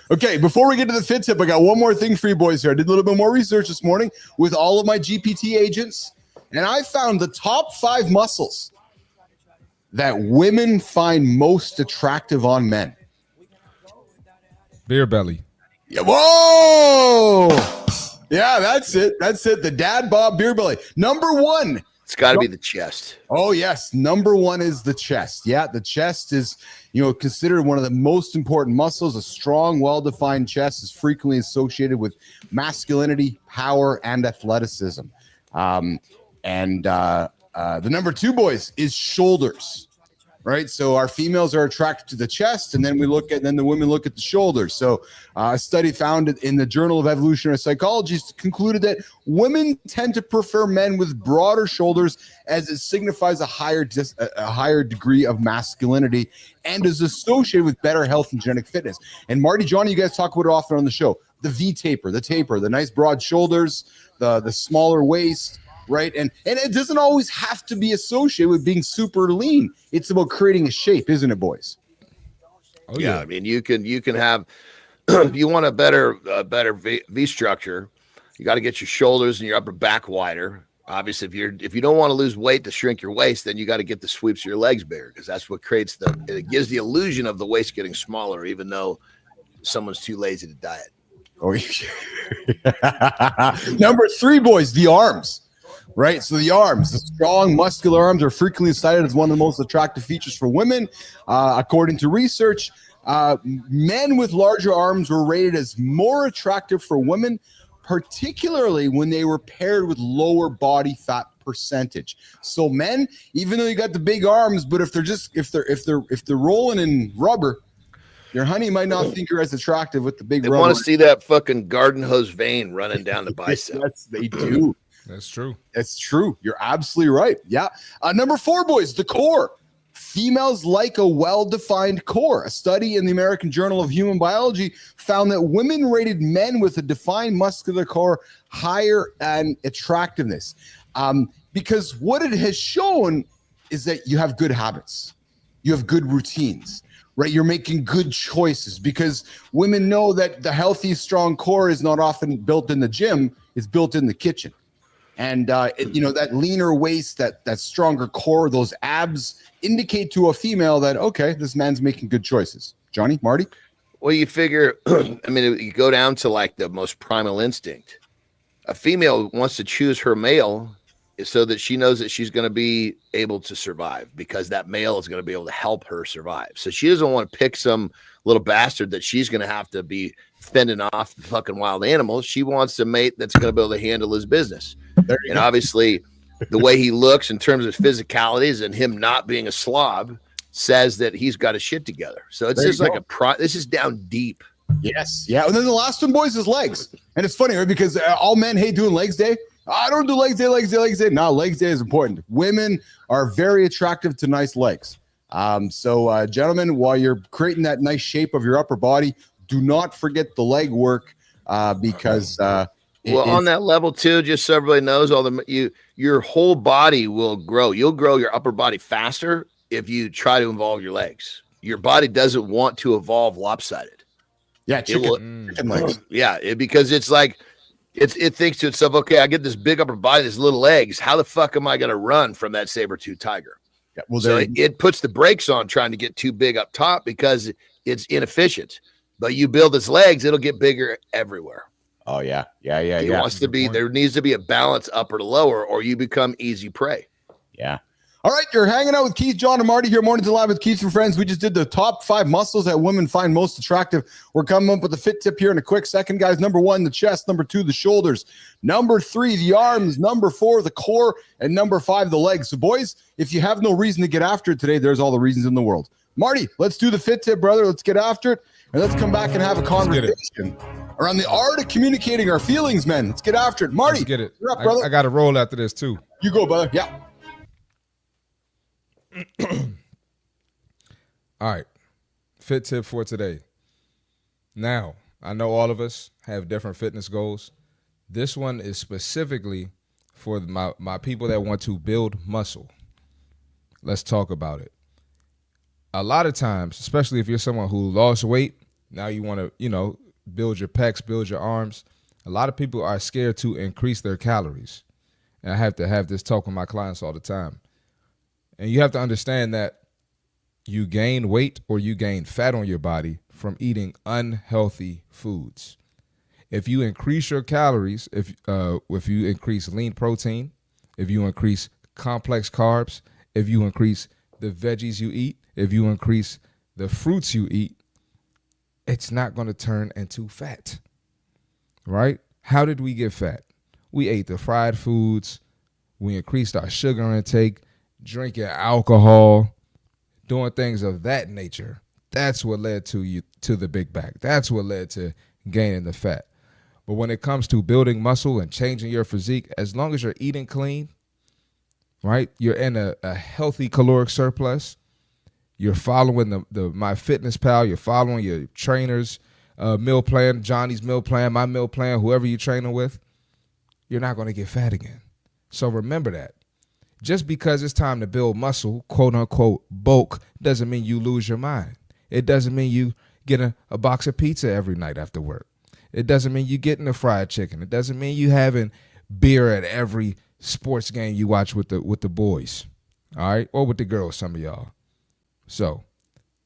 Okay, before we get to the fit tip, I got one more thing for you boys here. I did a little bit more research this morning with all of my GPT agents, and I found the top 5 muscles that women find most attractive on men. Beer belly. Yeah, whoa! Yeah, that's it. The dad bod beer belly. Number 1. It's got to be the chest. Oh, yes. Number 1 is the chest. Yeah, the chest is, considered one of the most important muscles. A strong, well-defined chest is frequently associated with masculinity, power, and athleticism. The number 2, boys, is shoulders. Right, so our females are attracted to the chest, and then the women look at the shoulders. So, a study found in the Journal of Evolutionary Psychology concluded that women tend to prefer men with broader shoulders, as it signifies a higher degree of masculinity and is associated with better health and genetic fitness. And Marty, Johnny, you guys talk about it often on the show. The V taper, the nice broad shoulders, the smaller waist. Right. And it doesn't always have to be associated with being super lean. It's about creating a shape, isn't it, boys? Oh, yeah. I mean, you can have, if you want a better V structure, you got to get your shoulders and your upper back wider. Obviously, if you don't want to lose weight to shrink your waist, then you got to get the sweeps of your legs bigger, because that's what creates it gives the illusion of the waist getting smaller, even though someone's too lazy to diet. Oh, number 3, boys, the arms. Right, so the arms, the strong, muscular arms are frequently cited as one of the most attractive features for women. According to research, men with larger arms were rated as more attractive for women, particularly when they were paired with lower body fat percentage. So men, even though you got the big arms, but if they're rolling in rubber, your honey might not think you're as attractive with the big rubber. They want to see that fucking garden hose vein running down the bicep. Yes, they do. That's true. That's true. You're absolutely right. Yeah. Number 4, boys, the core. Females like a well-defined core. A study in the American Journal of Human Biology found that women rated men with a defined muscular core higher in attractiveness. Because what it has shown is that you have good habits. You have good routines, right? You're making good choices, because women know that the healthy, strong core is not often built in the gym. It's built in the kitchen. And, that leaner waist, that stronger core, those abs indicate to a female that, okay, this man's making good choices. Johnny, Marty? Well, you figure, I mean, you go down to like the most primal instinct. A female wants to choose her male so that she knows that she's going to be able to survive, because that male is going to be able to help her survive. So she doesn't want to pick some little bastard that she's going to have to be fending off the fucking wild animals. She wants a mate that's going to be able to handle his business. And obviously, the way he looks in terms of physicalities and him not being a slob says that he's got his shit together. So it's just like this is down deep. Yes. Yeah. And then the last one, boys, is legs. And it's funny, right? Because all men hate doing legs day. I don't do legs day. No, legs day is important. Women are very attractive to nice legs. So gentlemen, while you're creating that nice shape of your upper body, do not forget the leg work, because on that level too, just so everybody knows, your whole body will grow. You'll grow your upper body faster if you try to involve your legs. Your body doesn't want to evolve lopsided. Yeah, chicken legs. Yeah, because it's like it thinks to itself, okay, I get this big upper body, these little legs. How the fuck am I going to run from that saber-tooth tiger? Yeah, well, so it puts the brakes on trying to get too big up top because it's inefficient. But you build its legs, it'll get bigger everywhere. Oh yeah. It wants to be. There needs to be a balance upper to lower, or you become easy prey. Yeah. All right, you're hanging out with Keith, John, and Marty here. Mornings Alive with Keith and friends. We just did the top 5 muscles that women find most attractive. We're coming up with a fit tip here in a quick second, guys. Number 1, the chest. Number 2, the shoulders. Number 3, the arms. Number 4, the core. And number 5, the legs. So, boys, if you have no reason to get after it today, there's all the reasons in the world. Marty, let's do the fit tip, brother. Let's get after it. And let's come back and have a conversation around the art of communicating our feelings, man. Let's get after it. Marty, let's get it. You're up, brother. I got to roll after this, too. You go, brother. Yeah. All right, fit tip for today. Now, I know all of us have different fitness goals. This one is specifically for my people that want to build muscle. Let's talk about it. A lot of times, especially if you're someone who lost weight, now you want to, build your pecs, build your arms. A lot of people are scared to increase their calories. And I have to have this talk with my clients all the time. And you have to understand that you gain weight or you gain fat on your body from eating unhealthy foods. If you increase your calories, if you increase lean protein, if you increase complex carbs, if you increase the veggies you eat, if you increase the fruits you eat, it's not going to turn into fat, right? How did we get fat? We ate the fried foods. We increased our sugar intake, drinking alcohol, doing things of that nature. That's what led to the big back. That's what led to gaining the fat. But when it comes to building muscle and changing your physique, as long as you're eating clean, right? You're in a healthy caloric surplus. You're following the MyFitnessPal. You're following your trainer's meal plan, Johnny's meal plan, my meal plan, whoever you're training with. You're not going to get fat again. So remember that. Just because it's time to build muscle, quote unquote, bulk, doesn't mean you lose your mind. It doesn't mean you get a box of pizza every night after work. It doesn't mean you getting the fried chicken. It doesn't mean you having beer at every sports game you watch with the boys, all right, or with the girls, some of y'all. So,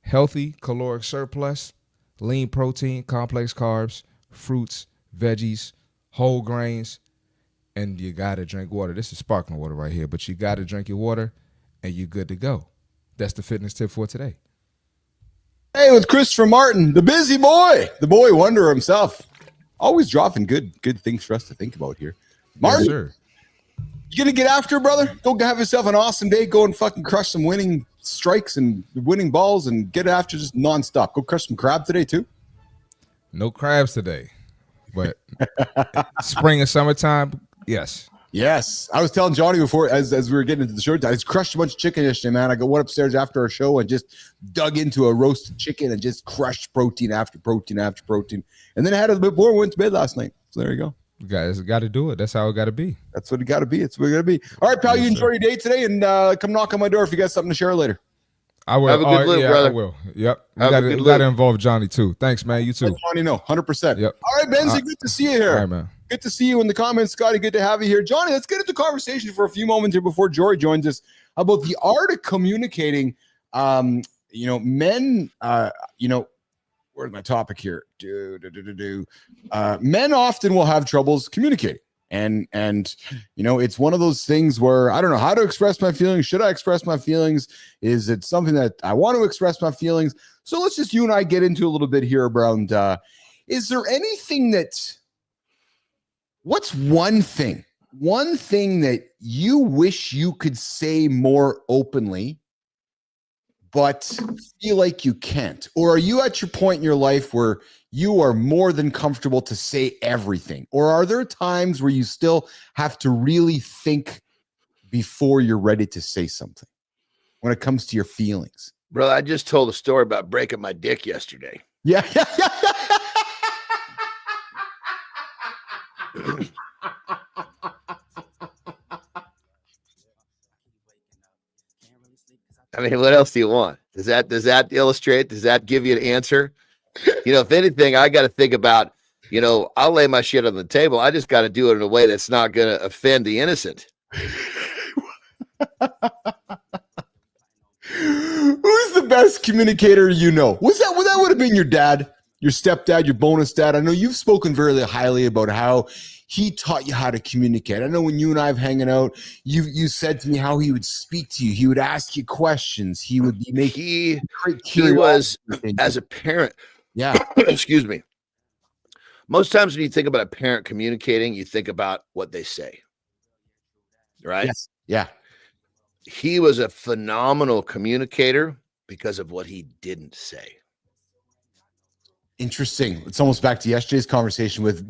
healthy caloric surplus, lean protein, complex carbs, fruits, veggies, whole grains, and you gotta drink water. This is sparkling water right here, but you gotta drink your water, and you're good to go. That's the fitness tip for today. Hey, with Christopher Martin, the busy boy, the boy wonder himself. Always dropping good things for us to think about here. Martin, Yes, sir. you gonna get after it, brother? Go have yourself an awesome day. Go and fucking crush some winning strikes and winning balls and get after just nonstop. Go crush some crab today too. No crabs today, but spring and summertime, yes. Yes, I was telling Johnny before as we were getting into the show. I just crushed a bunch of chicken yesterday, man. I went upstairs after our show and just dug into a roasted chicken and just crushed protein after protein after protein, and then I had a bit more. Went to bed last night. So there you go. You guys got to do it. That's how it got to be. That's what it got to be. It's what it got to be. All right, pal. Yes, you enjoy sir. your day today, and come knock on my door if you got something to share later. I will. Have a good look, brother. I will. Yep. Have a good We got to look. involve Johnny too. Thanks, man. You too. Let Johnny know, 100%. Yep. All right, Benzie, good to see you here. All right, man. Good to see you in the comments, Scotty. Good to have you here. Johnny, let's get into conversation for a few moments here before Jory joins us about the art of communicating. Men, where's my topic here? Men often will have troubles communicating. And it's one of those things where I don't know how to express my feelings. Should I express my feelings? Is it something that I want to express my feelings? So let's just you and I get into a little bit here around, is there anything what's one thing that you wish you could say more openly, but feel like you can't? Or are you at your point in your life where you are more than comfortable to say everything? Or are there times where you still have to really think before you're ready to say something when it comes to your feelings? Brother, I just told a story about breaking my dick yesterday. Yeah. I mean, what else do you want? Does that illustrate? Does that give you an answer? If anything, I got to think about, I'll lay my shit on the table. I just got to do it in a way that's not going to offend the innocent. Who's the best communicator you know? That would have been your dad, your stepdad, your bonus dad. I know you've spoken very highly about how he taught you how to communicate. I know when you and I have hanging out, you said to me how he would speak to you. He would ask you questions. He would be making he was as a parent. Yeah. Excuse me. Most times when you think about a parent communicating, you think about what they say. Right? Yes. Yeah. He was a phenomenal communicator because of what he didn't say. Interesting. It's almost back to yesterday's conversation with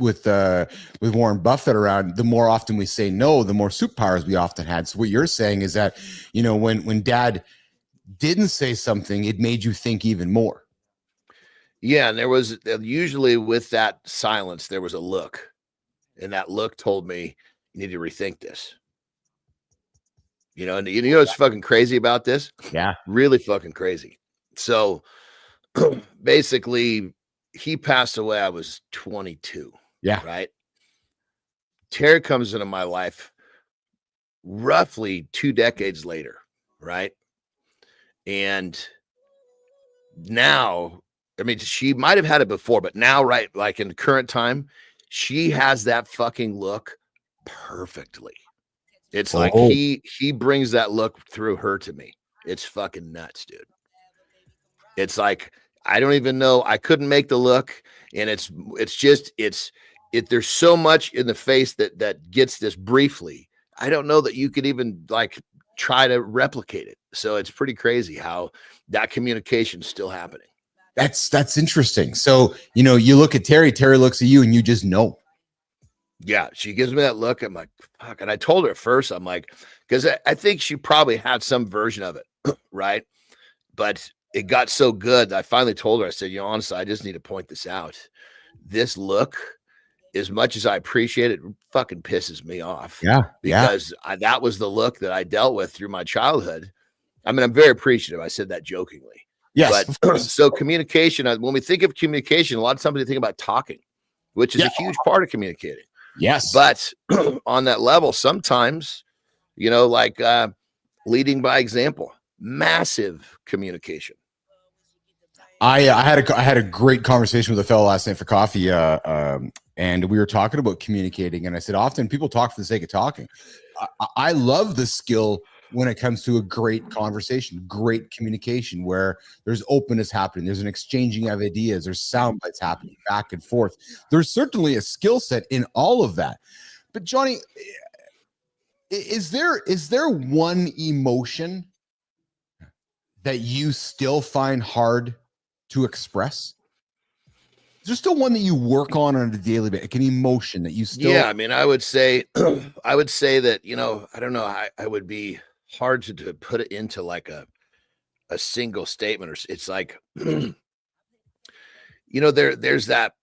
Warren Buffett around the more often we say no, the more superpowers we often had. So what you're saying is that, when dad didn't say something, it made you think even more. Yeah. And there was usually with that silence, there was a look, and that look told me you need to rethink this. And what's fucking crazy about this? Yeah. Really fucking crazy. So basically, he passed away. I was 22. Yeah. Right. Terry comes into my life roughly 2 decades later. Right. And now, I mean, she might have had it before, but now, right, like in the current time, she has that fucking look perfectly. It's like he brings that look through her to me. It's fucking nuts, dude. It's like, I don't even know. I couldn't make the look. And there's so much in the face that gets this briefly. I don't know that you could even like try to replicate it. So it's pretty crazy how that communication is still happening. That's interesting. So, you look at Terry looks at you and you just know. Yeah, she gives me that look. I'm like, fuck. And I told her at first, I'm like, because I think she probably had some version of it, right? But it got so good that I finally told her, I said, honestly, I just need to point this out. This look, as much as I appreciate it, fucking pisses me off. Yeah. Because that was the look that I dealt with through my childhood. I mean, I'm very appreciative. I said that jokingly. Yes. But so communication, when we think of communication, a lot of times we think about talking, which is a huge part of communicating. Yes. But on that level, sometimes, you know, like leading by example, massive communication. I had a great conversation with a fellow last night for coffee, and we were talking about communicating. And I said, often people talk for the sake of talking. I love the skill when it comes to a great conversation, great communication, where there's openness happening, there's an exchanging of ideas, there's sound bites happening back and forth. There's certainly a skill set in all of that. But Johnny, is there one emotion that you still find hard to express? Is there still one that you work on a daily basis, like an emotion that you still? Yeah, I mean, I would say, I would say that, you know, I don't know, I would be hard to put it into like a single statement, or it's like, you know, there's that,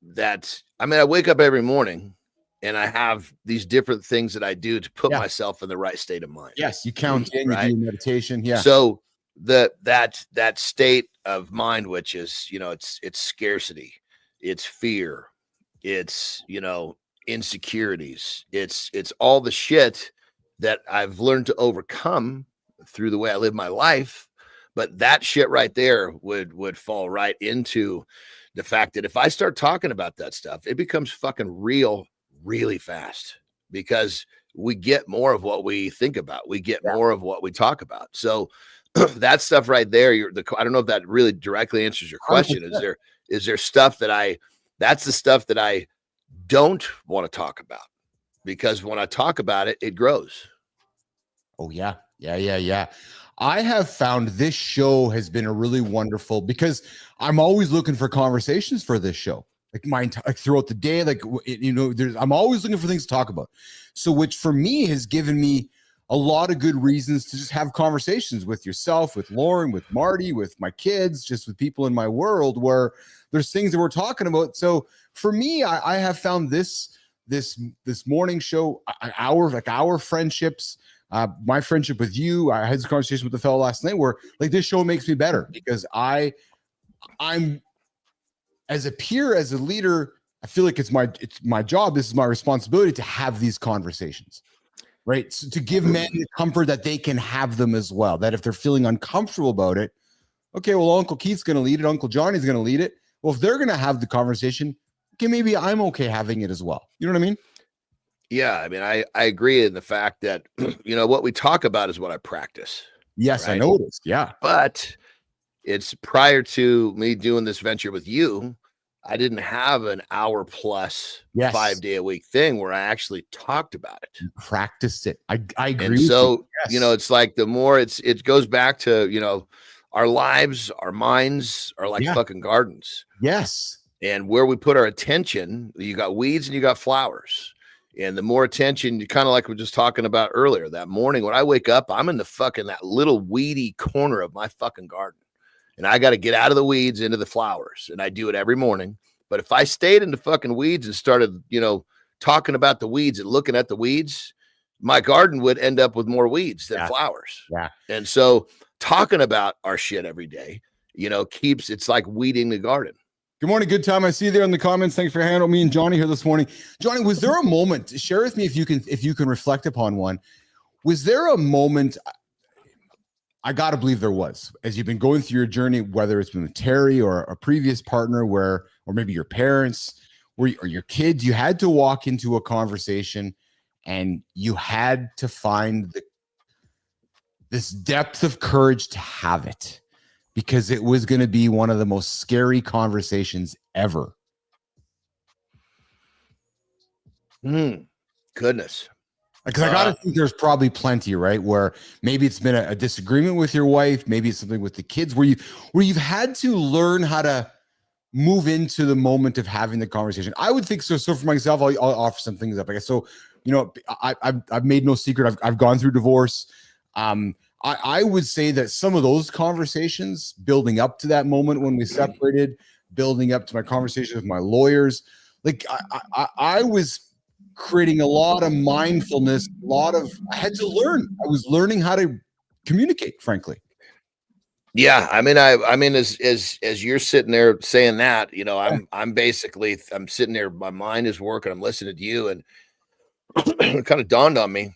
I mean, I wake up every morning and I have these different things that I do to put myself in the right state of mind. Yes, you count in, right? you do meditation. Yeah. So that state of mind, which is, you know, it's scarcity, it's fear, it's, you know, insecurities, it's all the shit that I've learned to overcome through the way I live my life. But that shit right there would fall right into the fact that if I start talking about that stuff, it becomes fucking real really fast, because we get more of what we think about. We get more of what we talk about. So that stuff right there, I don't know if that really directly answers your question. 100%. Is there stuff that's the stuff that I don't want to talk about, because when I talk about it, it grows. Oh yeah. I have found this show has been a really wonderful, because I'm always looking for conversations for this show. Like throughout the day, like, you know, I'm always looking for things to talk about. So, which for me has given me a lot of good reasons to just have conversations with yourself, with Lauren, with Marty, with my kids, just with people in my world where there's things that we're talking about. So for me, I have found this morning show, our friendships, my friendship with you. I had this conversation with the fellow last night where like this show makes me better, because I'm as a peer, as a leader, I feel like it's my job. This is my responsibility to have these conversations, right? So to give men the comfort that they can have them as well. That if they're feeling uncomfortable about it, okay, well, Uncle Keith's going to lead it. Uncle Johnny's going to lead it. Well, if they're going to have the conversation, okay, maybe I'm okay having it as well. You know what I mean? Yeah. I mean, I agree in the fact that, you know, what we talk about is what I practice. Yes, right? I noticed. Yeah. But it's prior to me doing this venture with you, I didn't have an hour plus 5 day a week thing where I actually talked about it. You practiced it. I agree. And with so, you. Yes. You know, it's like the more it goes back to, you know, our lives, our minds are like fucking gardens. Yes. And where we put our attention, you got weeds and you got flowers. And the more attention, you kind of like we were just talking about earlier, that morning when I wake up, I'm in the fucking that little weedy corner of my fucking garden. And I got to get out of the weeds into the flowers. And I do it every morning. But if I stayed in the fucking weeds and started, you know, talking about the weeds and looking at the weeds, my garden would end up with more weeds than flowers. Yeah. And so talking about our shit every day, you know, it's like weeding the garden. Good morning. Good time. I see you there in the comments. Thanks for hanging out with me and Johnny here this morning. Johnny, was there a moment, share with me if you can reflect upon one. Was there a moment, I got to believe there was, as you've been going through your journey, whether it's been with Terry or a previous partner or maybe your parents or your kids, you had to walk into a conversation and you had to find this depth of courage to have it, because it was going to be one of the most scary conversations ever. Goodness. Because I got to think there's probably plenty, right? Where maybe it's been a disagreement with your wife, maybe it's something with the kids, where you've had to learn how to move into the moment of having the conversation. I would think so. So for myself, I'll offer some things up. I guess so. You know, I've made no secret. I've gone through divorce. I would say that some of those conversations, building up to that moment when we separated, building up to my conversation with my lawyers, like I was creating a lot of mindfulness, I had to learn. I was learning how to communicate, frankly. Yeah. I mean, as you're sitting there saying that, you know, I'm sitting there, my mind is working, I'm listening to you. And it kind of dawned on me,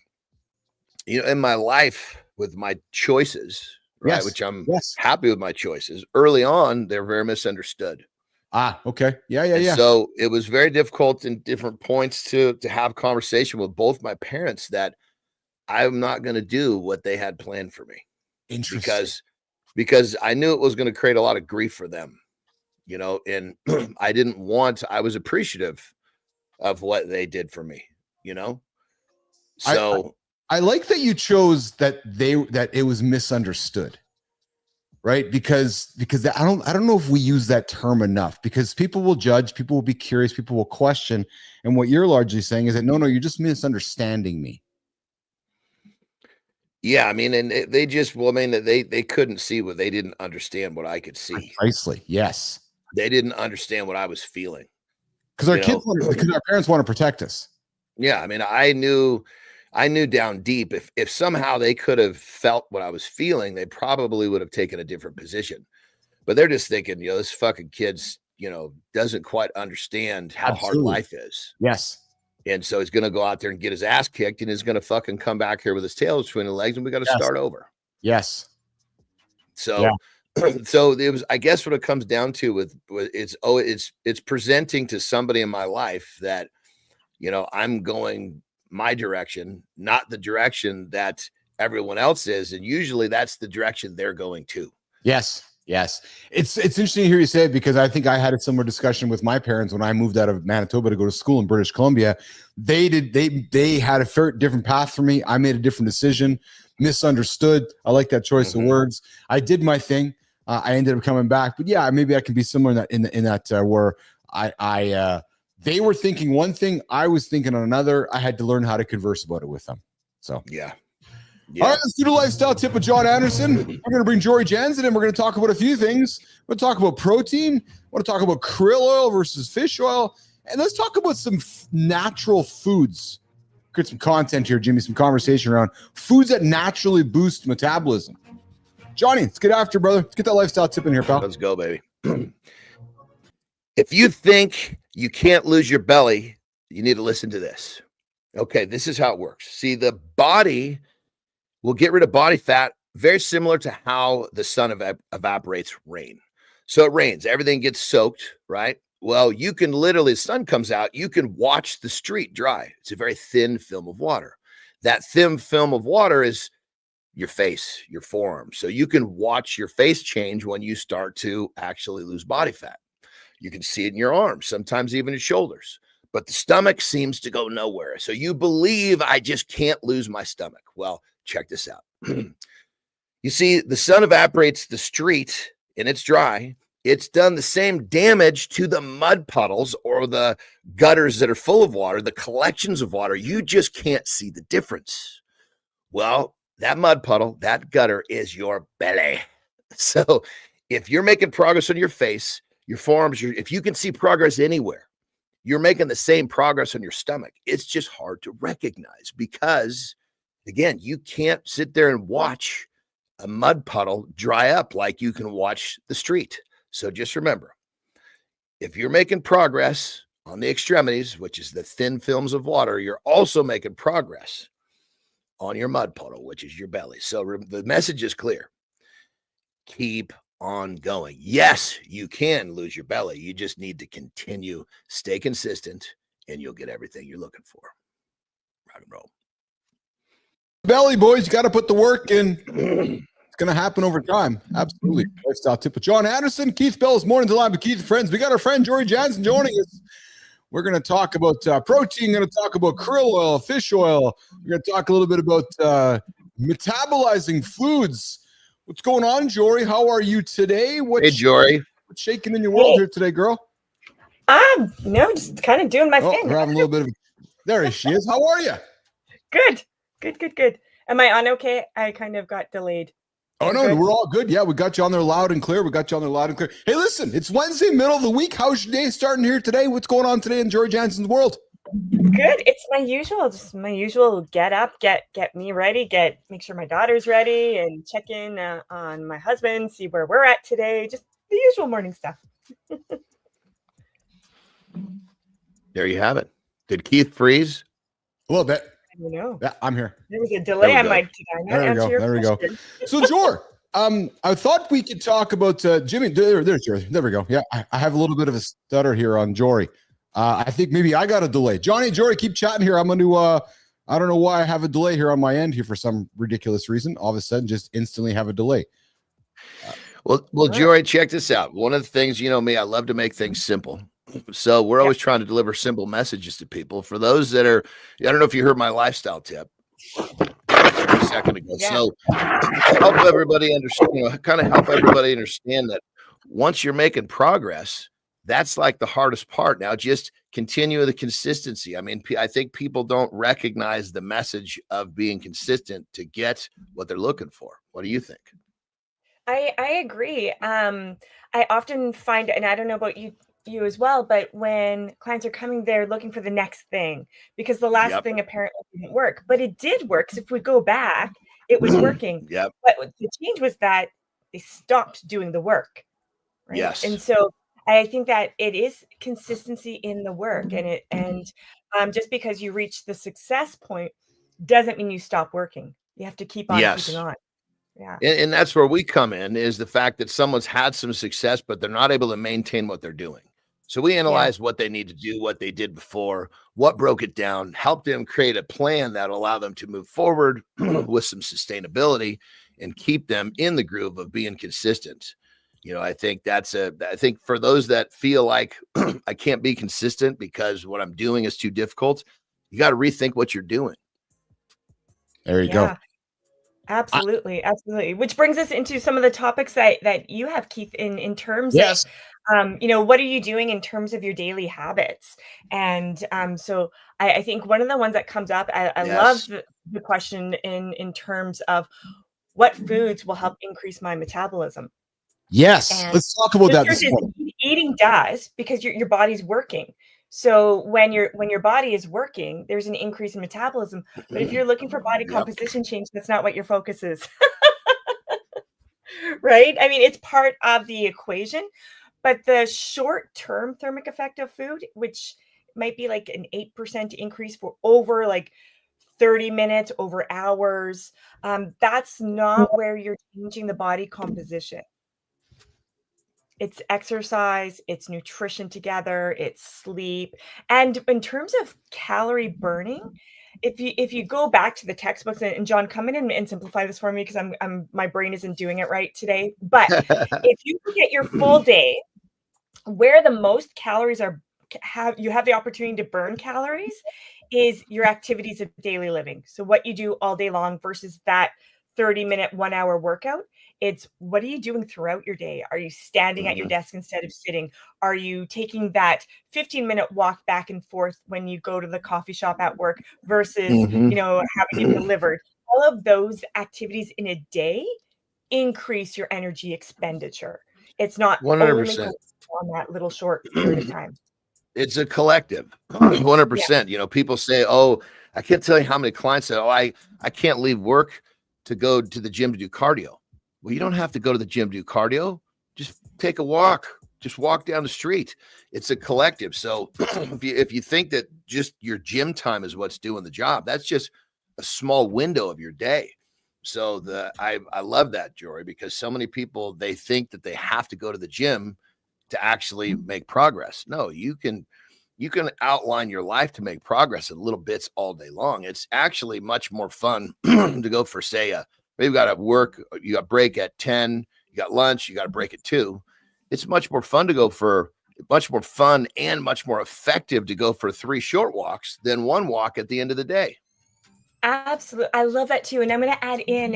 in my life with my choices, right? Yes. Which I'm Yes. happy with my choices. Early on, they're very misunderstood. Ah, okay. Yeah. And so it was very difficult in different points to have conversation with both my parents that I'm not going to do what they had planned for me. Interesting. Because I knew it was going to create a lot of grief for them, and I was appreciative of what they did for me, So I like that you chose that it was misunderstood. Right. Because I don't know if we use that term enough, because people will judge, people will be curious, people will question. And what you're largely saying is that, no, you're just misunderstanding me. Yeah. I mean, and they couldn't see what they didn't understand what I could see. Precisely. Yes. They didn't understand what I was feeling. Because because our parents want to protect us. Yeah. I mean, I knew down deep, if somehow they could have felt what I was feeling, they probably would have taken a different position. But they're just thinking, this fucking kid's, doesn't quite understand how hard life is. Yes. And so he's going to go out there and get his ass kicked, and he's going to fucking come back here with his tail between the legs, and we got to start over. Yes. So, so it was, I guess what it comes down to with it's presenting to somebody in my life that, I'm going my direction, not the direction that everyone else is. And usually that's the direction they're going to. Yes. Yes. It's interesting to hear you say it, because I think I had a similar discussion with my parents when I moved out of Manitoba to go to school in British Columbia. They had a different path for me. I made a different decision, misunderstood. I like that choice of words. I did my thing. I ended up coming back, but yeah, maybe I can be similar in that where they were thinking one thing, I was thinking on another. I had to learn how to converse about it with them. So yeah. All right, let's do the lifestyle tip with Jon Andersen. We're going to bring Jory Jansen in. We're going to talk about a few things. We're going to talk about protein. We're going to talk about krill oil versus fish oil. And let's talk about some natural foods. Get some content here, Jimmy, some conversation around foods that naturally boost metabolism. Johnny, let's get after, brother. Let's get that lifestyle tip in here, pal. Let's go, baby. If you think you can't lose your belly, you need to listen to this. Okay, this is how it works. See, the body will get rid of body fat very similar to how the sun evaporates rain. So it rains, everything gets soaked, right? Well, you can literally, the sun comes out, you can watch the street dry. It's a very thin film of water. That thin film of water is your face, your forearm. So you can watch your face change when you start to actually lose body fat. You can see it in your arms, sometimes even your shoulders. But the stomach seems to go nowhere. So you believe, I just can't lose my stomach. Well, check this out. You see, the sun evaporates the street and it's dry. It's done the same damage to the mud puddles or the gutters that are full of water, the collections of water. You just can't see the difference. Well, that mud puddle, that gutter is your belly. So if you're making progress on your face, your forearms, if you can see progress anywhere, you're making the same progress on your stomach. It's just hard to recognize because, again, you can't sit there and watch a mud puddle dry up like you can watch the street. So just remember, if you're making progress on the extremities, which is the thin films of water, you're also making progress on your mud puddle, which is your belly. So the message is clear. Keep on going. Yes, you can lose your belly. You just need to continue, stay consistent, and you'll get everything you're looking for. Rock and roll. Belly, boys, you got to put the work in. It's going to happen over time. Absolutely. Lifestyle tip with Jon Andersen. Keith Bell's Morning to Live with Keith friends. We got our friend Jory Jansen joining us. We're going to talk about protein. We're going to talk about krill oil, fish oil. We're going to talk a little bit about metabolizing foods. What's going on, Jory? How are you today? Hey, Jory. What's shaking in your world here today, girl? Just kind of doing my thing. We're having a little bit of. There she is. How are you? Good. Am I on okay? I kind of got delayed. Oh, no, we're all good. Yeah, we got you on there loud and clear. Hey, listen, it's Wednesday, middle of the week. How's your day starting here today? What's going on today in Jory Jansen's world? Good. It's my usual get up, get me ready, make sure my daughter's ready and check in on my husband, see where we're at today. Just the usual morning stuff. There you have it. Did Keith freeze? A little bit. I don't know. Yeah, I'm here. There was a delay. we I go. might did I not There we answer go. your There we go. question? So, Jor, I thought we could talk about Jimmy. There's Jory. There we go. Yeah, I have a little bit of a stutter here on Jory. I think maybe I got a delay. Johnny, Jory, keep chatting here. I'm going to, I don't know why I have a delay here on my end here for some ridiculous reason. All of a sudden, just instantly have a delay. Well, Jory, check this out. One of the things, you know me, I love to make things simple. So we're always trying to deliver simple messages to people. For those that are, I don't know if you heard my lifestyle tip a second ago. So help everybody understand, kind of help everybody understand that once you're making progress, that's like the hardest part. Now, just continue the consistency. I mean, I think people don't recognize the message of being consistent to get what they're looking for. What do you think? I agree. I often find, and I don't know about you as well, but when clients are coming, they're looking for the next thing because the last thing apparently didn't work, but it did work. So if we go back, it was working. Yep. But the change was that they stopped doing the work, right? Yes. And so I think that it is consistency in the work, and just because you reach the success point doesn't mean you stop working. You have to keep on keeping on. Yeah. And that's where we come in, is the fact that someone's had some success, but they're not able to maintain what they're doing. So we analyze what they need to do, what they did before, what broke it down, help them create a plan that will allow them to move forward with some sustainability and keep them in the groove of being consistent. You know, I think I think for those that feel like I can't be consistent because what I'm doing is too difficult, you got to rethink what you're doing. There you go. Absolutely, absolutely. Which brings us into some of the topics that you have, Keith, in terms Yes. of, you know, what are you doing in terms of your daily habits? And so I think one of the ones that comes up, I love the question in terms of what foods will help increase my metabolism. Yes. And Let's talk about the that truth this is morning. eating does, because your body's working. So when your body is working, there's an increase in metabolism. But if you're looking for body composition change, that's not what your focus is. Right? I mean, it's part of the equation, but the short-term thermic effect of food, which might be like an 8% increase for over like 30 minutes, over hours, that's not where you're changing the body composition. It's exercise, it's nutrition together, it's sleep. And in terms of calorie burning, if you go back to the textbooks, and John, come in and simplify this for me because I'm my brain isn't doing it right today. But if you look at your full day, where the most calories are you have the opportunity to burn calories is your activities of daily living. So what you do all day long versus that 30-minute, 1-hour workout. It's what are you doing throughout your day? Are you standing at your desk instead of sitting? Are you taking that 15-minute walk back and forth when you go to the coffee shop at work versus, you know, having it delivered? All of those activities in a day increase your energy expenditure. It's not only 100%. focused on that little short period of time. It's a collective, 100%. You know, people say, "Oh, I can't tell you how many clients say, oh, I can't leave work to go to the gym to do cardio." Well, you don't have to go to the gym to do cardio. Just take a walk. Just walk down the street. It's a collective. So if you think that just your gym time is what's doing the job, that's just a small window of your day. So I love that, Jory, because so many people, they think that they have to go to the gym to actually make progress. No, you can outline your life to make progress in little bits all day long. It's actually much more fun to go for, say, maybe you got to work, you got break at 10, you got lunch, you got a break at 2. It's much more fun and much more effective to go for 3 short walks than 1 walk at the end of the day. Absolutely. I love that too. And I'm going to add in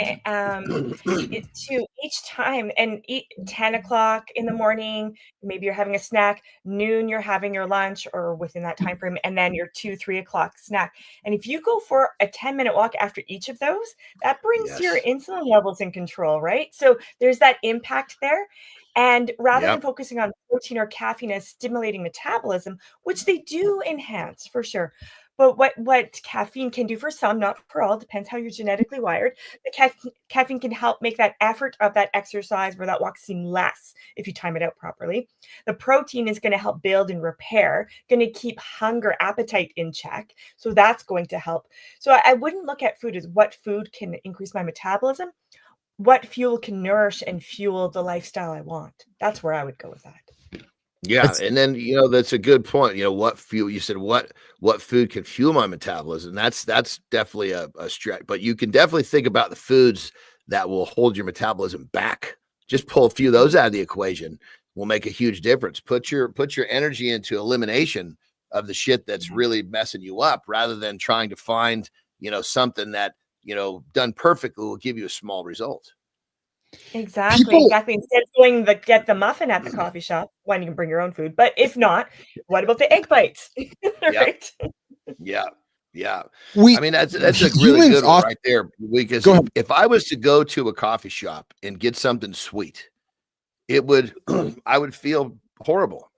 to each time and eat 10 o'clock in the morning. Maybe you're having a snack, noon, you're having your lunch or within that time frame, and then your 2-3 o'clock snack. And if you go for a 10-minute walk after each of those, that brings your insulin levels in control, right? So there's that impact there. And rather than focusing on protein or caffeine as stimulating metabolism, which they do enhance for sure, But what caffeine can do for some, not for all, depends how you're genetically wired. The caffeine can help make that effort of that exercise or that walk seem less if you time it out properly. The protein is going to help build and repair, going to keep hunger, appetite in check. So that's going to help. So I wouldn't look at food as what food can increase my metabolism. What fuel can nourish and fuel the lifestyle I want? That's where I would go with that. Yeah, and then that's a good point. What fuel? You said what food can fuel my metabolism? That's definitely a stretch. But you can definitely think about the foods that will hold your metabolism back. Just pull a few of those out of the equation will make a huge difference. Put your energy into elimination of the shit that's really messing you up, rather than trying to find something that done perfectly will give you a small result. Exactly. Instead of going get the muffin at the coffee shop when you can bring your own food. But if not, what about the egg bites? Right? Yeah. We I mean, that's a really humans good one right there. Because Go ahead. if I was to go to a coffee shop and get something sweet, it would I would feel horrible.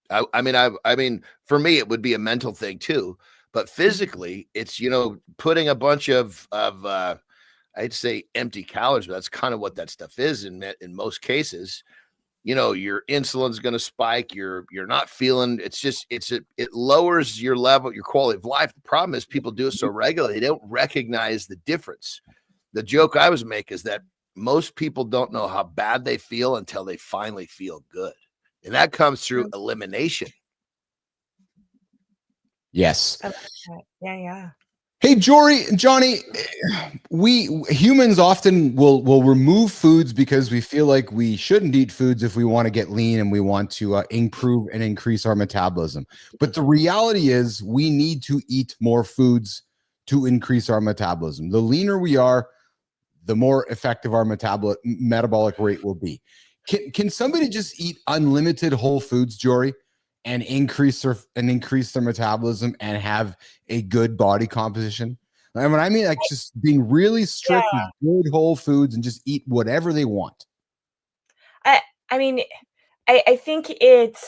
I mean, for me, it would be a mental thing too. But physically, it's putting a bunch of I'd say empty calories, but that's kind of what that stuff is in most cases. Your insulin's going to spike. You're not feeling. It lowers your level, your quality of life. The problem is people do it so regularly they don't recognize the difference. The joke I was making is that most people don't know how bad they feel until they finally feel good, and that comes through elimination. Yes. I like that. Yeah. Hey, Johnny, we humans often will remove foods because we feel like we shouldn't eat foods if we want to get lean and we want to improve and increase our metabolism. But the reality is we need to eat more foods to increase our metabolism. The leaner we are, the more effective our metabolic rate will be. Can somebody just eat unlimited whole foods, Jory, and increase their metabolism and have a good body composition? And when I mean like just being really strict with good whole foods and just eat whatever they want. I mean, I think it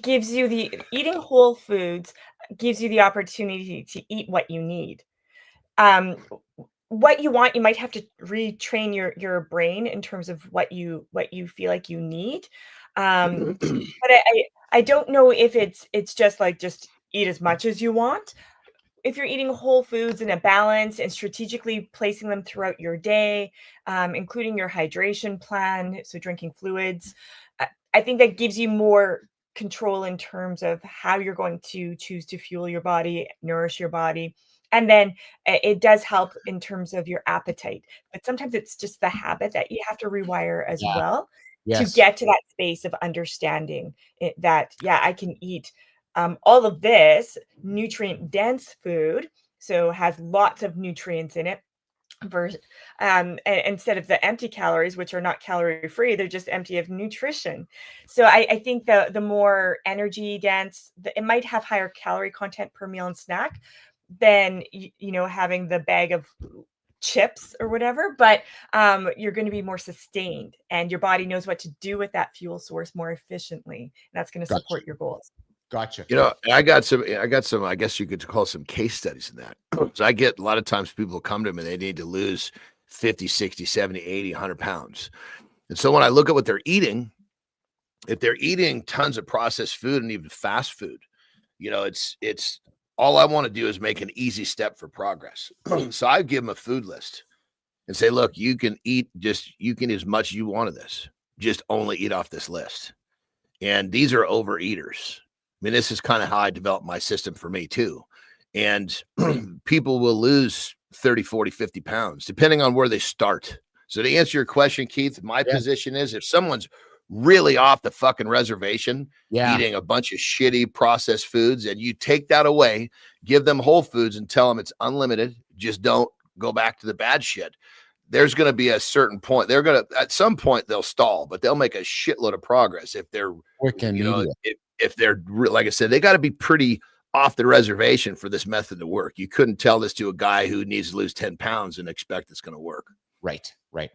gives you eating whole foods gives you the opportunity to eat what you need. What you want, you might have to retrain your brain in terms of what you feel like you need. But I don't know if it's just eat as much as you want. If you're eating whole foods in a balance and strategically placing them throughout your day, including your hydration plan, so drinking fluids, I think that gives you more control in terms of how you're going to choose to fuel your body, nourish your body. And then it does help in terms of your appetite. But sometimes it's just the habit that you have to rewire as well to get to that space of understanding that, I can eat all of this nutrient dense food, so has lots of nutrients in it, instead of the empty calories, which are not calorie free, they're just empty of nutrition. So I think the more energy dense, it might have higher calorie content per meal and snack than having the bag of chips or whatever, but you're going to be more sustained and your body knows what to do with that fuel source more efficiently, and that's going to support your goals. Gotcha. I got some, I guess you could call some case studies in that. So I get a lot of times people come to me, they need to lose 50, 60, 70, 80, 100 pounds. And so when I look at what they're eating, if they're eating tons of processed food and even fast food, it's all I want to do is make an easy step for progress. So I give them a food list and say, look, you can eat you can eat as much as you want of this. Just only eat off this list. And these are overeaters. I mean, this is kind of how I developed my system for me too. And people will lose 30, 40, 50 pounds, depending on where they start. So to answer your question, Keith, my position is if someone's really off the fucking reservation, eating a bunch of shitty processed foods, and you take that away, give them whole foods and tell them it's unlimited, just don't go back to the bad shit. There's going to be a certain point. At some point they'll stall, but they'll make a shitload of progress if they're, if they're, like I said, they got to be pretty off the reservation for this method to work. You couldn't tell this to a guy who needs to lose 10 pounds and expect it's going to work. Right. Hey,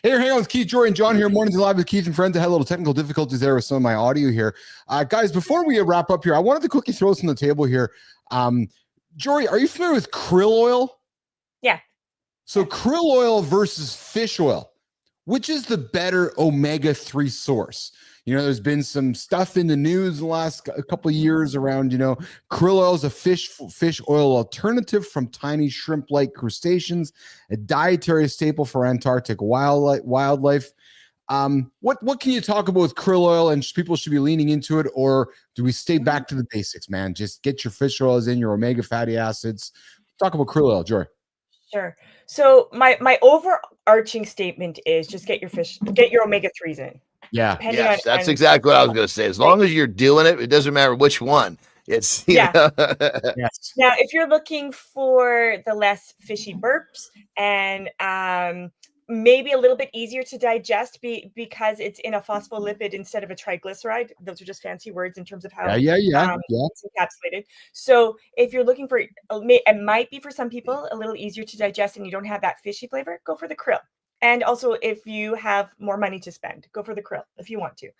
hang on with Keith, Jory, and John here. Mornings live with Keith and friends. I had a little technical difficulties there with some of my audio here. Guys, before we wrap up here, I wanted to quickly throw this on the table here. Jory, are you familiar with krill oil? Yeah. So krill oil versus fish oil, which is the better omega-3 source? You know, there's been some stuff in the news in the last couple of years around, you know, krill oil is a fish oil alternative from tiny shrimp-like crustaceans, a dietary staple for Antarctic wildlife. What can you talk about with krill oil, and people should be leaning into it, or do we stay back to the basics, man? Just get your fish oils in, your omega fatty acids. Talk about krill oil, Jory. Sure. So my overarching statement is just get your omega-3s in. Yeah. Yes, that's exactly what I was going to say. As long as you're doing it, it doesn't matter which one. It's Yes. Now, if you're looking for the less fishy burps and maybe a little bit easier to digest because it's in a phospholipid instead of a triglyceride. Those are just fancy words in terms of how it's encapsulated. So if you're looking for, it might be for some people a little easier to digest and you don't have that fishy flavor, go for the krill. And also, if you have more money to spend, go for the krill if you want to.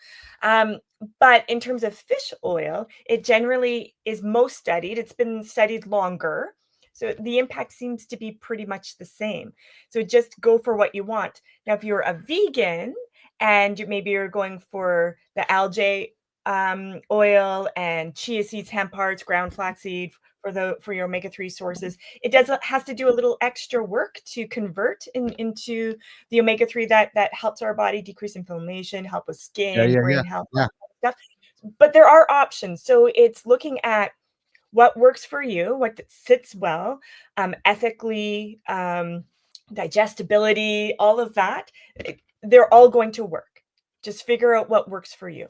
But in terms of fish oil, it generally is most studied. It's been studied longer. So the impact seems to be pretty much the same. So just go for what you want. Now, if you're a vegan and maybe you're going for the algae oil and chia seeds, hemp hearts, ground flaxseed for your omega-3 sources, it has to do a little extra work to convert into the omega-3 that helps our body decrease inflammation, help with skin, brain health, stuff. But there are options. So it's looking at what works for you, what sits well, ethically, digestibility, all of that. They're all going to work. Just figure out what works for you.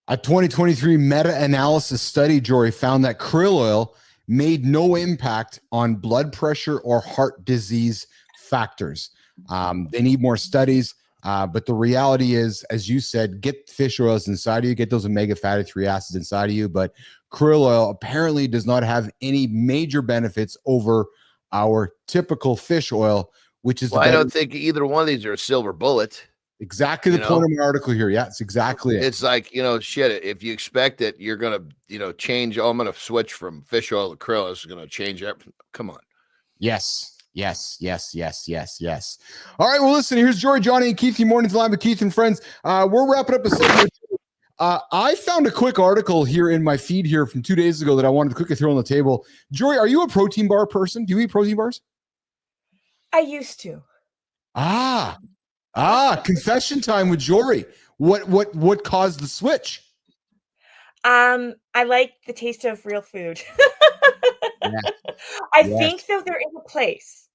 A 2023 meta-analysis study, Jory, found that krill oil made no impact on blood pressure or heart disease factors. They need more studies, but the reality is, as you said, get fish oils inside of you, get those omega fatty 3 acids inside of you. But krill oil apparently does not have any major benefits over our typical fish oil, which is I don't think either one of these are a silver bullet. Exactly the point of my article here. Yeah, it's exactly it. It's like, shit, if you expect that you're going to, change, I'm going to switch from fish oil to krill, it's going to change everything. Come on. Yes. All right, well, listen, here's Jory, Johnny, and Keith. Mornings live with Keith and friends. We're wrapping up a segment. I found a quick article here in my feed here from 2 days ago that I wanted to quickly throw on the table. Jory, are you a protein bar person? Do you eat protein bars? I used to. Confession time with Jory. What caused the switch? I like the taste of real food. I think though there is a place.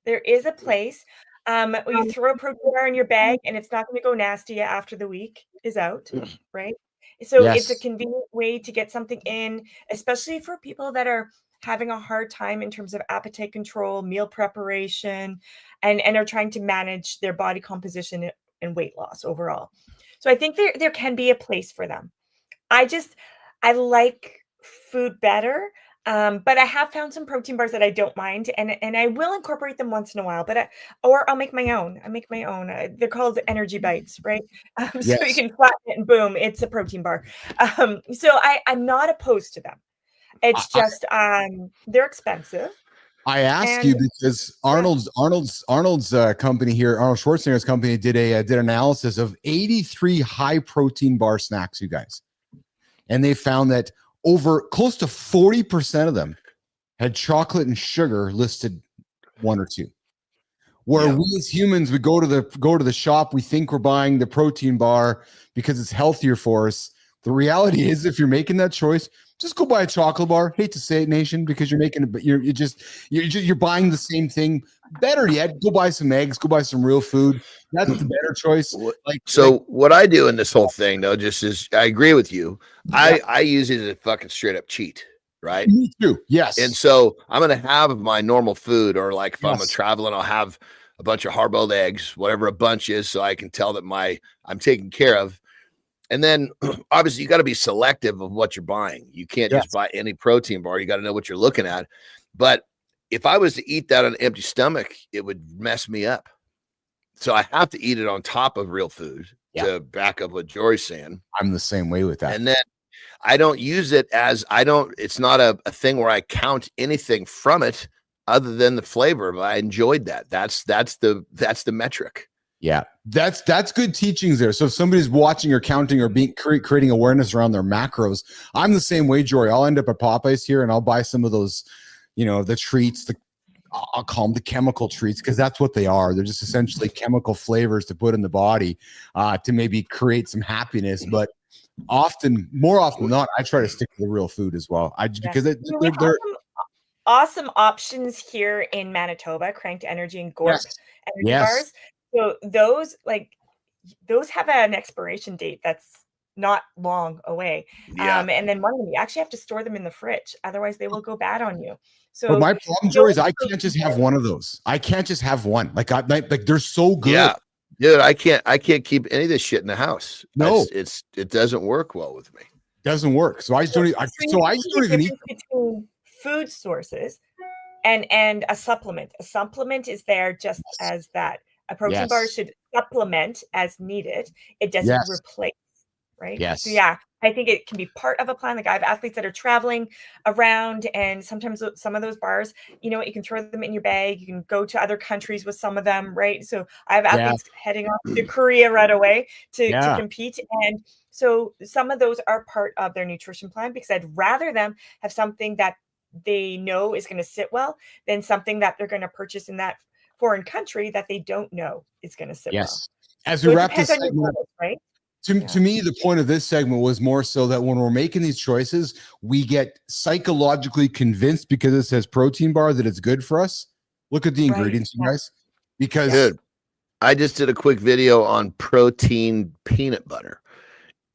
There is a place. You throw a protein bar in your bag and it's not going to go nasty after the week is out, right? So it's a convenient way to get something in, especially for people that are having a hard time in terms of appetite control, meal preparation, and are trying to manage their body composition and weight loss overall. So I think there can be a place for them. I like food better. But I have found some protein bars that I don't mind, and I will incorporate them once in a while. Or I'll make my own. They're called energy bites, right? So you can flatten it and boom, it's a protein bar. So I'm not opposed to them. It's just they're expensive. I ask you because Arnold's company here, Arnold Schwarzenegger's company, did an analysis of 83 high protein bar snacks, you guys, and they found that over close to 40% of them had chocolate and sugar listed one or two. Where we as humans, we go to the shop, we think we're buying the protein bar because it's healthier for us. The reality is, if you're making that choice, just go buy a chocolate bar. Hate to say it, nation, because you're making it, but you're buying the same thing. Better yet, go buy some eggs, go buy some real food. That's the better choice. What I do in this whole thing, though, just is I agree with you. I use it as a fucking straight up cheat, right? Me too. Yes. And so I'm gonna have my normal food, or like if I'm traveling, I'll have a bunch of hard-boiled eggs, whatever a bunch is, so I can tell that I'm taken care of. And then obviously you got to be selective of what you're buying. You can't just buy any protein bar. You got to know what you're looking at. But if I was to eat that on an empty stomach, it would mess me up. So I have to eat it on top of real food to back up what Jory's saying. I'm the same way with that. And then I don't use it it's not a thing where I count anything from it other than the flavor. But I enjoyed that. That's the metric. Yeah, that's good teachings there. So if somebody's watching or counting or creating awareness around their macros, I'm the same way, Jory. I'll end up at Popeyes here and I'll buy some of those, the treats, I'll call them the chemical treats, because that's what they are. They're just essentially chemical flavors to put in the body to maybe create some happiness. But more often than not, I try to stick to the real food as well. Because they're awesome options here in Manitoba, Cranked Energy and Gork energy bars. So those have an expiration date that's not long away. And then one of them, you actually have to store them in the fridge. Otherwise they will go bad on you. So but my problem, Jory, is I can't just have one of those. I can't just have one. Like they're so good. Yeah. Dude, I can't keep any of this shit in the house. No, it doesn't work well with me. Doesn't work. So I just don't. I just don't even eat between food sources and a supplement. A supplement is there just as that. A protein bar should supplement as needed. It doesn't replace. Right. Yes. So yeah, I think it can be part of a plan. Like I have athletes that are traveling around, and sometimes some of those bars, you can throw them in your bag. You can go to other countries with some of them, right? So I have athletes heading off to Korea right away to compete, and so some of those are part of their nutrition plan, because I'd rather them have something that they know is going to sit well than something that they're going to purchase in that foreign country that they don't know is going to sit well. As we wrap this segment, right? To me, the point of this segment was more so that when we're making these choices, we get psychologically convinced because it says protein bar that it's good for us. Look at the ingredients, you guys. Because Dude, I just did a quick video on protein peanut butter.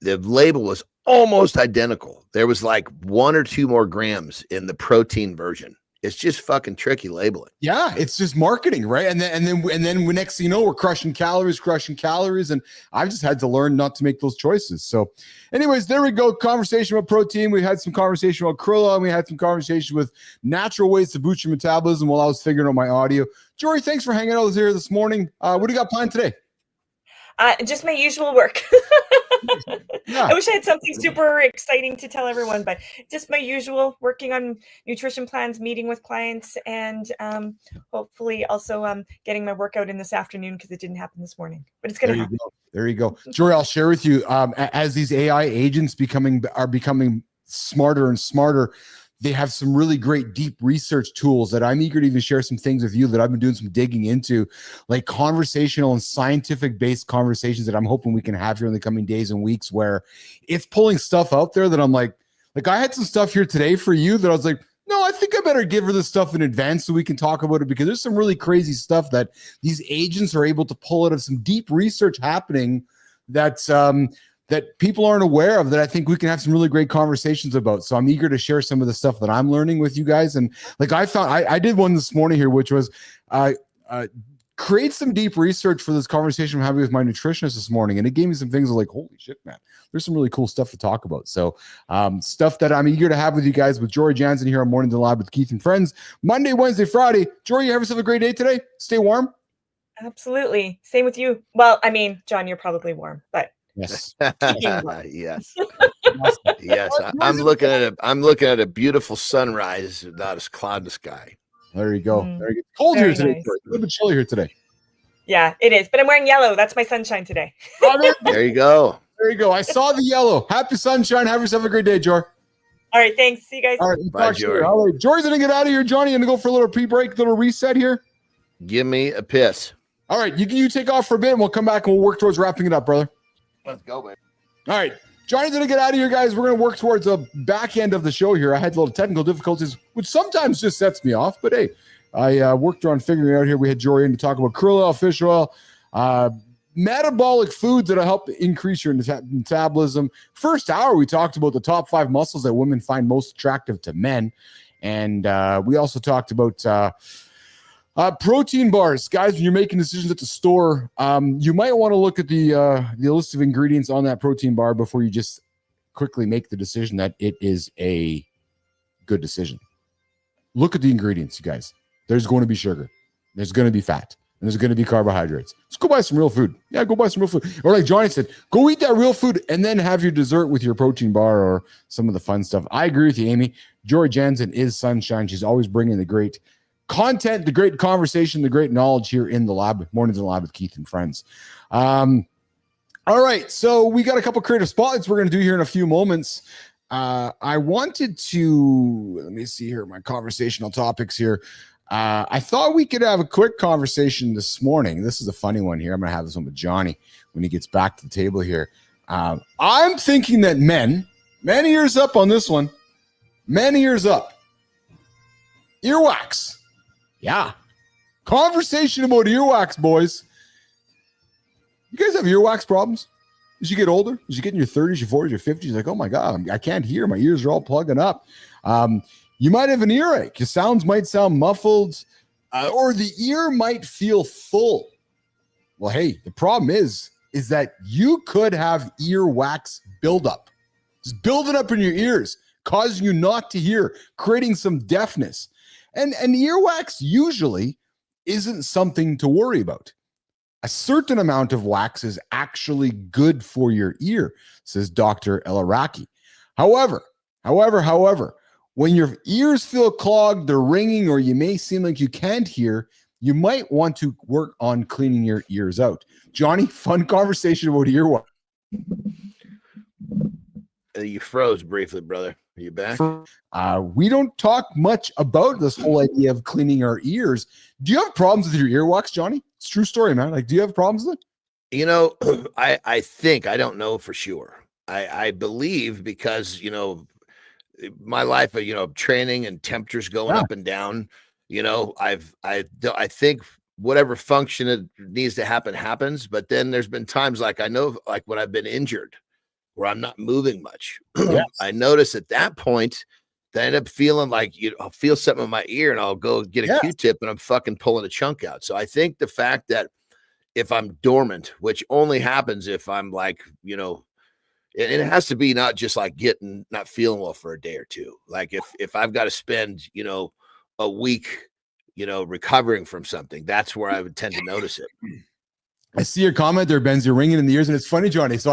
The label was almost identical. There was like 1 or 2 more grams in the protein version. It's just fucking tricky labeling. Yeah, it's just marketing, right? And then next thing you know, we're crushing calories, and I've just had to learn not to make those choices. So, anyways, there we go. Conversation about protein. We had some conversation about krill, and we had some conversation with natural ways to boost your metabolism while I was figuring out my audio. Jory, thanks for hanging out with us here this morning. What do you got planned today? Just my usual work. I wish I had something super exciting to tell everyone, but just my usual, working on nutrition plans, meeting with clients, and hopefully also getting my workout in this afternoon, because it didn't happen this morning, but it's going to happen. There you go. Jory, I'll share with you, as these AI agents are becoming smarter and smarter, they have some really great deep research tools that I'm eager to even share some things with you that I've been doing some digging into, like conversational and scientific based conversations that I'm hoping we can have here in the coming days and weeks, where it's pulling stuff out there that I'm like I had some stuff here today for you that I was like, no, I think I better give her this stuff in advance so we can talk about it, because there's some really crazy stuff that these agents are able to pull out of some deep research happening that's that people aren't aware of, that I think we can have some really great conversations about. So I'm eager to share some of the stuff that I'm learning with you guys. And like I did one this morning here, which was create some deep research for this conversation I'm having with my nutritionist this morning. And it gave me some things like, holy shit, man, there's some really cool stuff to talk about. So stuff that I'm eager to have with you guys, with Jory Jansen here on Mornings in the Lab with Keith and Friends, Monday, Wednesday, Friday. Jory, you have yourself a great day today. Stay warm. Absolutely. Same with you. Well, I mean, John, you're probably warm, but yes. Yes. Yes. I'm looking at a beautiful sunrise, not a cloud in the sky. There you go. There you go. Cold Very here today. nice. A little bit chilly here today. Yeah, it is. But I'm wearing yellow. That's my sunshine today. There you go. There you go. I saw the yellow. Happy sunshine. Have yourself a great day, Jor. All right. Thanks. See you guys. All right. Bye, Jory. All right. Jory's going to get out of here. Johnny, going to go for a little pre-break, little reset here. Give me a piss. All right. You take off for a bit, and we'll come back and we'll work towards wrapping it up, brother. Let's go, man. All right. Johnny's going to get out of here, guys. We're going to work towards the back end of the show here. I had a little technical difficulties, which sometimes just sets me off. But, hey, I worked on figuring it out here. We had Jory in to talk about krill oil, fish oil, metabolic foods that'll help increase your metabolism. First hour, we talked about the top 5 muscles that women find most attractive to men. And we also talked about protein bars. Guys, when you're making decisions at the store, you might want to look at the list of ingredients on that protein bar before you just quickly make the decision that it is a good decision. Look at the ingredients, you guys. there's going to be sugar, there's going to be fat, and there's going to be carbohydrates. Let's go buy some real food. Yeah, go buy some real food. Or like Johnny said, go eat that real food and then have your dessert with your protein bar or some of the fun stuff. I agree with you, Amy. Jory Jansen is sunshine. She's always bringing the great content, the great conversation, the great knowledge here in the lab. Mornings in the lab with Keith and friends. All right, so we got a couple creative spotlights we're going to do here in a few moments. I wanted to, let me see here, my conversational topics here. I thought we could have a quick conversation this morning. This is a funny one here. I'm going to have this one with Johnny when he gets back to the table here. I'm thinking that many years up on this one, many years up, earwax. Yeah. Conversation about earwax, boys. You guys have earwax problems? As you get older, as you get in your 30s, your 40s, your 50s, like, oh my God, I can't hear. My ears are all plugging up. You might have an earache. Your sounds might sound muffled, or the ear might feel full. Well, hey, the problem is that you could have earwax buildup. Just building up in your ears, causing you not to hear, creating some deafness. And earwax usually isn't something to worry about. A certain amount of wax is actually good for your ear, says Dr. El-Araki. However, when your ears feel clogged, they're ringing, or you may seem like you can't hear, you might want to work on cleaning your ears out. Johnny, fun conversation about earwax. You froze briefly, brother. Are you back? We don't talk much about this whole idea of cleaning our ears. Do you have problems with your earwax, Johnny? It's a true story, man. Like, do you have problems with it? You know, I think, I don't know for sure. I believe because, you know, my life of, you know, training and temperatures going up and down, you know, I think whatever function it needs to happen happens. But then there's been times like I know, like when I've been injured where I'm not moving much. Yes. I notice at that point that I end up feeling like, you know, I'll feel something in my ear and I'll go get a Q-tip and I'm fucking pulling a chunk out. So I think the fact that if I'm dormant, which only happens if I'm like, you know, and it has to be not just like not feeling well for a day or two. Like if I've got to spend, you know, a week, you know, recovering from something, that's where I would tend to notice it. I see your comment there, Benz. You're ringing in the ears, and it's funny, Johnny. So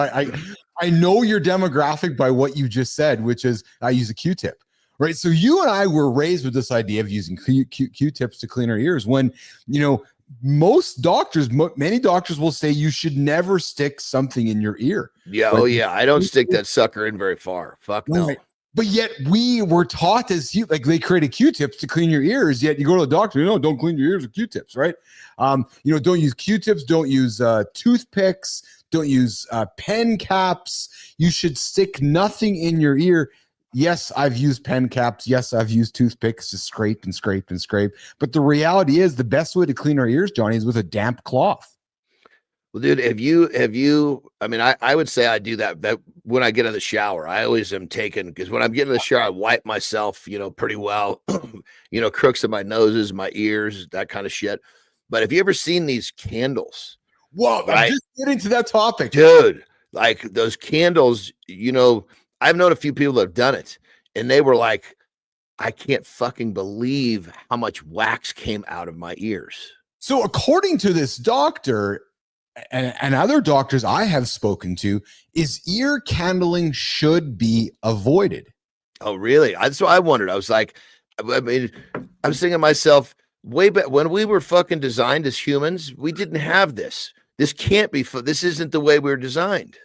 I know your demographic by what you just said, which is I use a Q-tip, right? So you and I were raised with this idea of using Q-tips to clean our ears. When, you know, most doctors, many doctors will say you should never stick something in your ear. Yeah. Right? Oh yeah. I don't stick that sucker in very far. Fuck no. Right. But yet we were taught as like they created Q-tips to clean your ears. Yet you go to the doctor, you know, don't clean your ears with Q-tips, right? You know, don't use Q-tips, don't use toothpicks, don't use pen caps. You should stick nothing in your ear. Yes, I've used pen caps. Yes, I've used toothpicks to scrape and scrape and scrape. But the reality is the best way to clean our ears, Johnny, is with a damp cloth. Well, dude, have you, I mean, I would say I do that when I get in the shower. I always am taking, because when I'm getting in the shower, I wipe myself, you know, pretty well, you know, crooks in my noses, my ears, that kind of shit. But have you ever seen these candles? Whoa, right? I'm just getting to that topic. Dude, like those candles, you know, I've known a few people that have done it, and they were like, I can't fucking believe how much wax came out of my ears. So according to this doctor and other doctors I have spoken to, is ear candling should be avoided. Oh, really? That's what I wondered. I was like, I mean, I was thinking to myself, way back when we were fucking designed as humans, we didn't have this. This can't be, this isn't the way we were designed.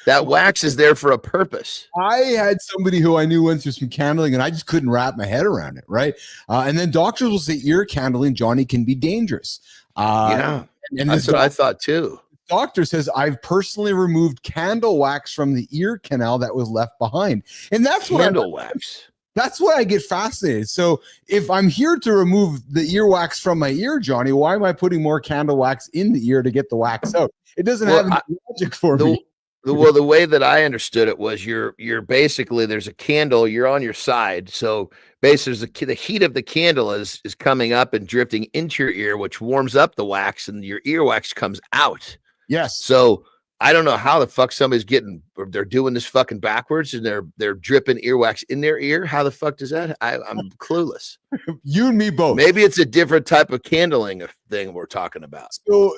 That wax is there for a purpose. I had somebody who I knew went through some candling and I just couldn't wrap my head around it, right? And then doctors will say ear candling, Johnny, can be dangerous. Yeah, and that's what I thought too. Doctor says, I've personally removed candle wax from the ear canal that was left behind. And that's candle wax. That's what I get fascinated. So if I'm here to remove the earwax from my ear, Johnny, why am I putting more candle wax in the ear to get the wax out? It doesn't have any logic for me. Well, the way that I understood it was you're basically, there's a candle, you're on your side. So basically the heat of the candle is coming up and drifting into your ear, which warms up the wax and your earwax comes out. Yes. So I don't know how the fuck somebody's they're doing this fucking backwards and they're dripping earwax in their ear. How the fuck does that? I'm clueless. You and me both. Maybe it's a different type of candling thing we're talking about. So,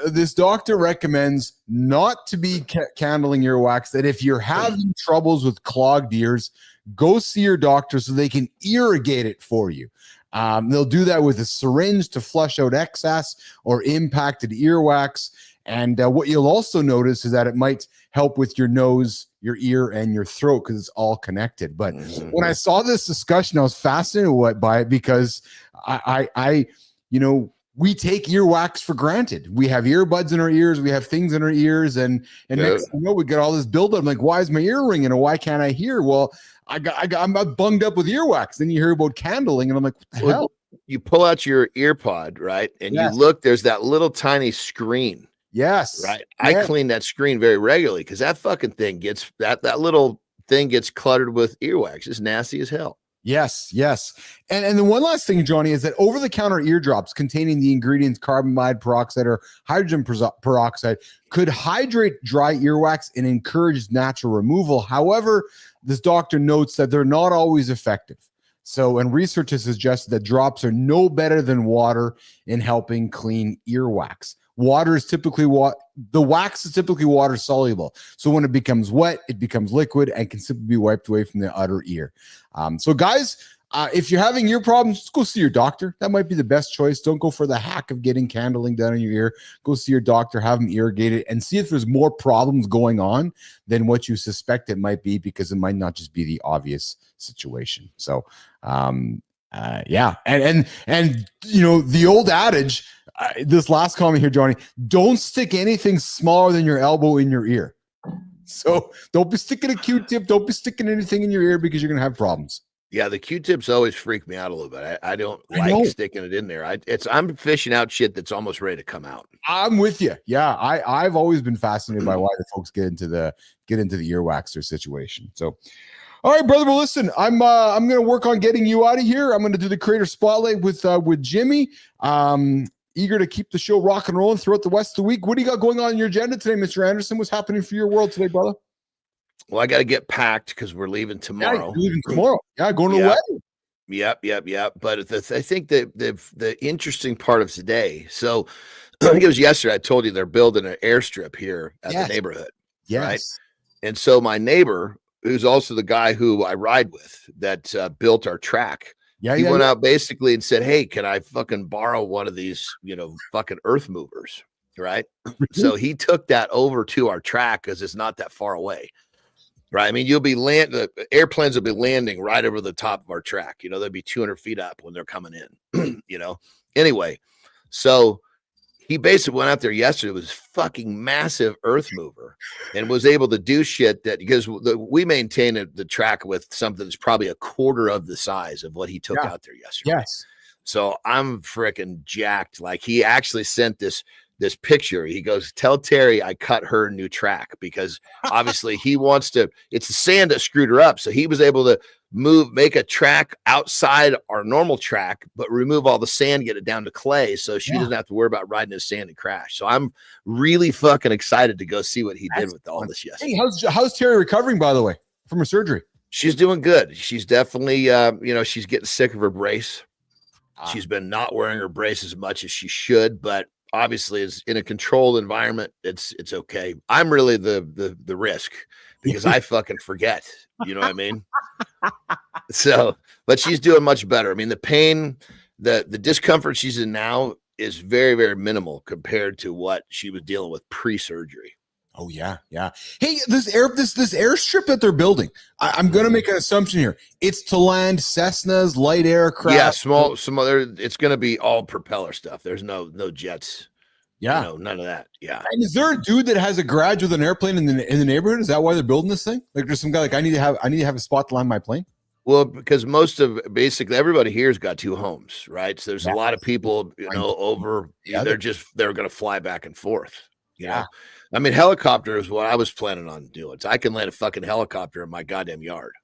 this doctor recommends not to be candling earwax, that if you're having troubles with clogged ears, go see your doctor so they can irrigate it for you. They'll do that with a syringe to flush out excess or impacted earwax. And what you'll also notice is that it might help with your nose, your ear, and your throat because it's all connected. But when I saw this discussion, I was fascinated by it because we take earwax for granted. We have earbuds in our ears, we have things in our ears, and next thing you know, we get all this buildup. I'm like, why is my ear ringing? And why can't I hear? Well, I'm bunged up with earwax. Then you hear about candling, and I'm like, what the hell? You pull out your ear pod, right? And you look, there's that little tiny screen. Yes. Right. I clean that screen very regularly because that fucking thing gets that little thing gets cluttered with earwax. It's nasty as hell. Yes. And the one last thing, Johnny, is that over-the-counter eardrops containing the ingredients carbamide peroxide or hydrogen peroxide could hydrate dry earwax and encourage natural removal. However, this doctor notes that they're not always effective. So, and research has suggested that drops are no better than water in helping clean earwax. Water is typically the wax is typically water soluble. So when it becomes wet, it becomes liquid and can simply be wiped away from the outer ear. So guys, if you're having ear problems, just go see your doctor. That might be the best choice. Don't go for the hack of getting candling done in your ear. Go see your doctor, have them irrigated, and see if there's more problems going on than what you suspect it might be, because it might not just be the obvious situation. So, and the old adage, this last comment here, Johnny, don't stick anything smaller than your elbow in your ear. So don't be sticking a Q-tip. Don't be sticking anything in your ear because you're going to have problems. Yeah, the Q-tips always freak me out a little bit. I don't like sticking it in there. I'm fishing out shit that's almost ready to come out. I'm with you. Yeah, I've always been fascinated by why the folks get into the earwaxer situation. So, all right, brother. Well, listen, I'm going to work on getting you out of here. I'm going to do the creator spotlight with Jimmy. Eager to keep the show rock and rolling throughout the rest of the week. What do you got going on in your agenda today, Mr. Andersen? What's happening for your world today, brother? Well, I got to get packed because we're leaving tomorrow. Yeah, you're leaving tomorrow. Yeah, going to the wedding. Yep. But I think the interesting part of today. So I think it was yesterday. I told you they're building an airstrip here at the neighborhood. Yes. Right. And so my neighbor, who's also the guy who I ride with, that built our track. He went out basically and said, hey, can I fucking borrow one of these, fucking earth movers? Right. So he took that over to our track because it's not that far away. Right. I mean, the airplanes will be landing right over the top of our track. They'll be 200 feet up when they're coming in, Anyway, so he basically went out there yesterday with this fucking massive earth mover and was able to do shit because we maintain the track with something that's probably a quarter of the size of what he took out there yesterday. Yes. So I'm freaking jacked. Like, he actually sent this picture. He goes, tell Terry I cut her new track, because obviously he wants to, it's the sand that screwed her up. So he was able to make a track outside our normal track, but remove all the sand, get it down to clay. So she doesn't have to worry about riding his sand and crash. So I'm really fucking excited to go see what he did with all this yesterday. Hey, how's Terry recovering, by the way, from her surgery? She's doing good. She's definitely, she's getting sick of her brace. She's been not wearing her brace as much as she should, but obviously it's in a controlled environment. It's okay. I'm really the risk because I fucking forget, you know what I mean? So, but she's doing much better. I mean, the pain, the discomfort she's in now is very, very minimal compared to what she was dealing with pre-surgery. Oh yeah. Hey, this airstrip that they're building, I'm going to make an assumption here. It's to land Cessnas, light aircraft. Yeah, some other. It's going to be all propeller stuff. There's no jets. Yeah, none of that. Yeah. And is there a dude that has a garage with an airplane in the neighborhood? Is that why they're building this thing? Like, there's some guy like, I need to have a spot to land my plane. Well, because basically everybody here's got two homes, right? So there's a lot of people, over. Yeah, they're going to fly back and forth. You know? I mean, helicopter is what I was planning on doing. So I can land a fucking helicopter in my goddamn yard.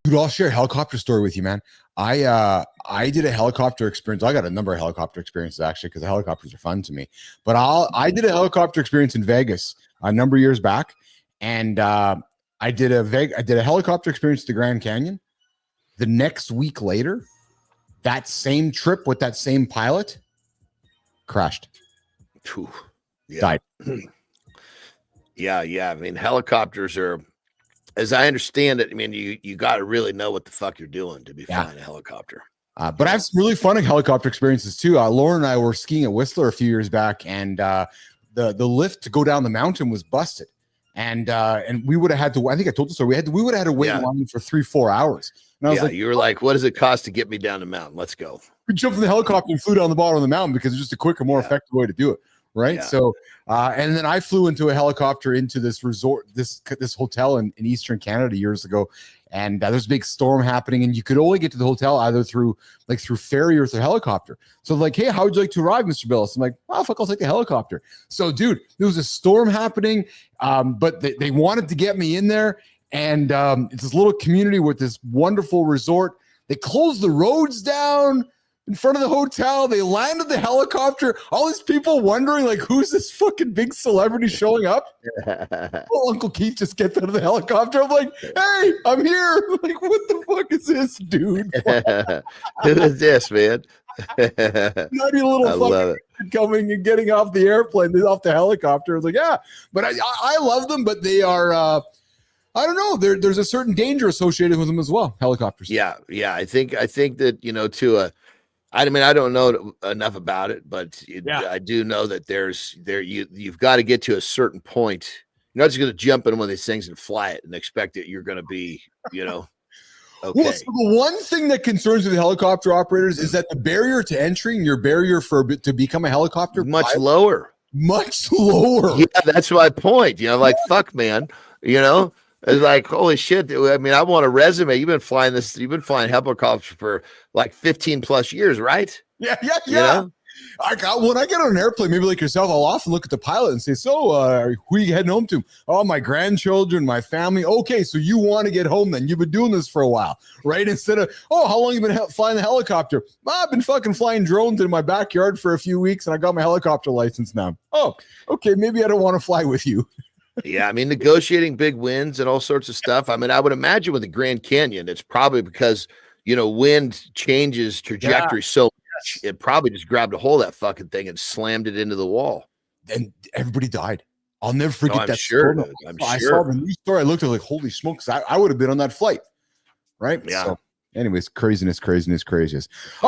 Dude, I'll share a helicopter story with you, man. I did a helicopter experience. I got a number of helicopter experiences actually, because the helicopters are fun to me. But I did a helicopter experience in Vegas a number of years back, and I did a helicopter experience to the Grand Canyon. The next week later, that same trip with that same pilot crashed. Whew. Yeah. Died. Yeah. I mean, helicopters are, as I understand it, I mean, you got to really know what the fuck you're doing to be flying a helicopter. But I have some really fun helicopter experiences too. Lauren and I were skiing at Whistler a few years back, and the lift to go down the mountain was busted. And we would have had to, I think I told the story, we would have had to wait in line for 3-4 hours. And I was like, you were like, what does it cost to get me down the mountain? Let's go. We jumped in the helicopter and flew down the bottom of the mountain because it's just a quicker, more effective way to do it. Right. Yeah. So, and then I flew into a helicopter into this resort, this hotel in Eastern Canada years ago. And there's a big storm happening, and you could only get to the hotel either through ferry or through helicopter. So like, hey, how would you like to arrive, Mr. Bilous? I'm like, oh, fuck, I'll take the helicopter. So dude, there was a storm happening, but they wanted to get me in there. And it's this little community with this wonderful resort. They closed the roads down in front of the hotel. They landed the helicopter. All these people wondering, like, who's this fucking big celebrity showing up? Well, Uncle Keith just gets out of the helicopter. I'm like, hey, I'm here. I'm like, what the fuck is this, dude? Who is this, man? Nutty little fucking coming and getting off the airplane, off the helicopter. I was like, yeah, but I love them, but they are, I don't know. There's a certain danger associated with them as well. Helicopters. Yeah. I think that, you know, I mean, I don't know enough about it, but I do know that you've got to get to a certain point. You're not just going to jump in one of these things and fly it and expect that you're going to be, you know, okay. Well, so the one thing that concerns me with helicopter operators is that the barrier to entry and your barrier to become a helicopter much lower. Yeah, that's my point. You know, like, fuck, man, you know. It's like, holy shit. I mean, I want a resume. You've been flying helicopters for like 15 plus years, right? Yeah. You know? When I get on an airplane, maybe like yourself, I'll often look at the pilot and say, so who are you heading home to? Oh, my grandchildren, my family. Okay, so you want to get home then. You've been doing this for a while, right? Instead of, oh, how long have you been flying the helicopter? I've been fucking flying drones in my backyard for a few weeks, and I got my helicopter license now. Oh, okay, maybe I don't want to fly with you. Yeah, I mean, negotiating big wins and all sorts of stuff. I mean, I would imagine with the Grand Canyon, it's probably because, you know, wind changes trajectory so much. It probably just grabbed a hold of that fucking thing and slammed it into the wall. And everybody died. I'll never forget that. Sure. I saw the news story. I looked at it like, holy smokes, I would have been on that flight. Right? Yeah. So, anyways, craziness. All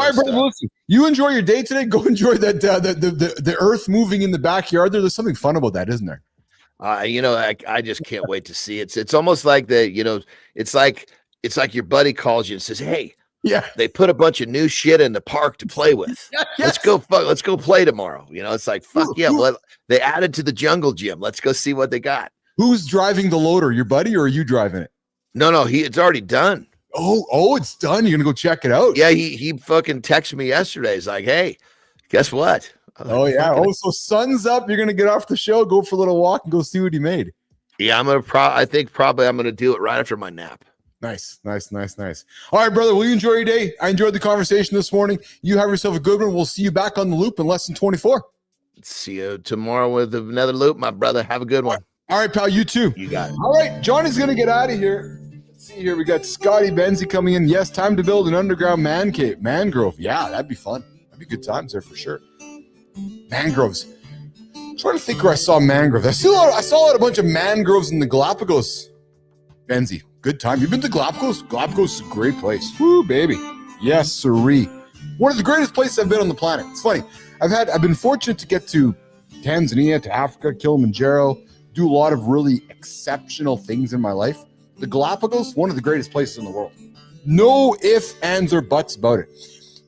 right, brother, listen, you enjoy your day today. Go enjoy that the earth moving in the backyard. There's something fun about that, isn't there? You know, I just can't wait to see it. It's almost like it's like your buddy calls you and says, hey, they put a bunch of new shit in the park to play with. Let's go play tomorrow. You know, it's like, fuck yeah. Well, they added to the jungle gym. Let's go see what they got. Who's driving the loader, your buddy, or are you driving it? No, it's already done. Oh, it's done. You're gonna go check it out. Yeah, he fucking texted me yesterday. He's like, hey, guess what? Oh yeah. So sun's up. You're gonna get off the show, go for a little walk, and go see what he made. Yeah, I think probably I'm gonna do it right after my nap. Nice. All right, brother. Will you enjoy your day? I enjoyed the conversation this morning. You have yourself a good one. We'll see you back on the loop in less than 24. See you tomorrow with another loop, my brother. Have a good one. All right, pal. You too. You got it. All right, Johnny's gonna get out of here. Let's see here. We got Scotty Benzie coming in. Yes, time to build an underground mangrove. Yeah, that'd be fun. That'd be good times there for sure. Mangroves. I'm trying to think where I saw mangroves. I saw a bunch of mangroves in the Galapagos. Benzie, good time. You've been to Galapagos? Galapagos is a great place. Woo, baby. Yes, sirree. One of the greatest places I've been on the planet. It's funny. I've been fortunate to get to Tanzania, to Africa, Kilimanjaro, do a lot of really exceptional things in my life. The Galapagos, one of the greatest places in the world. No ifs, ands, or buts about it.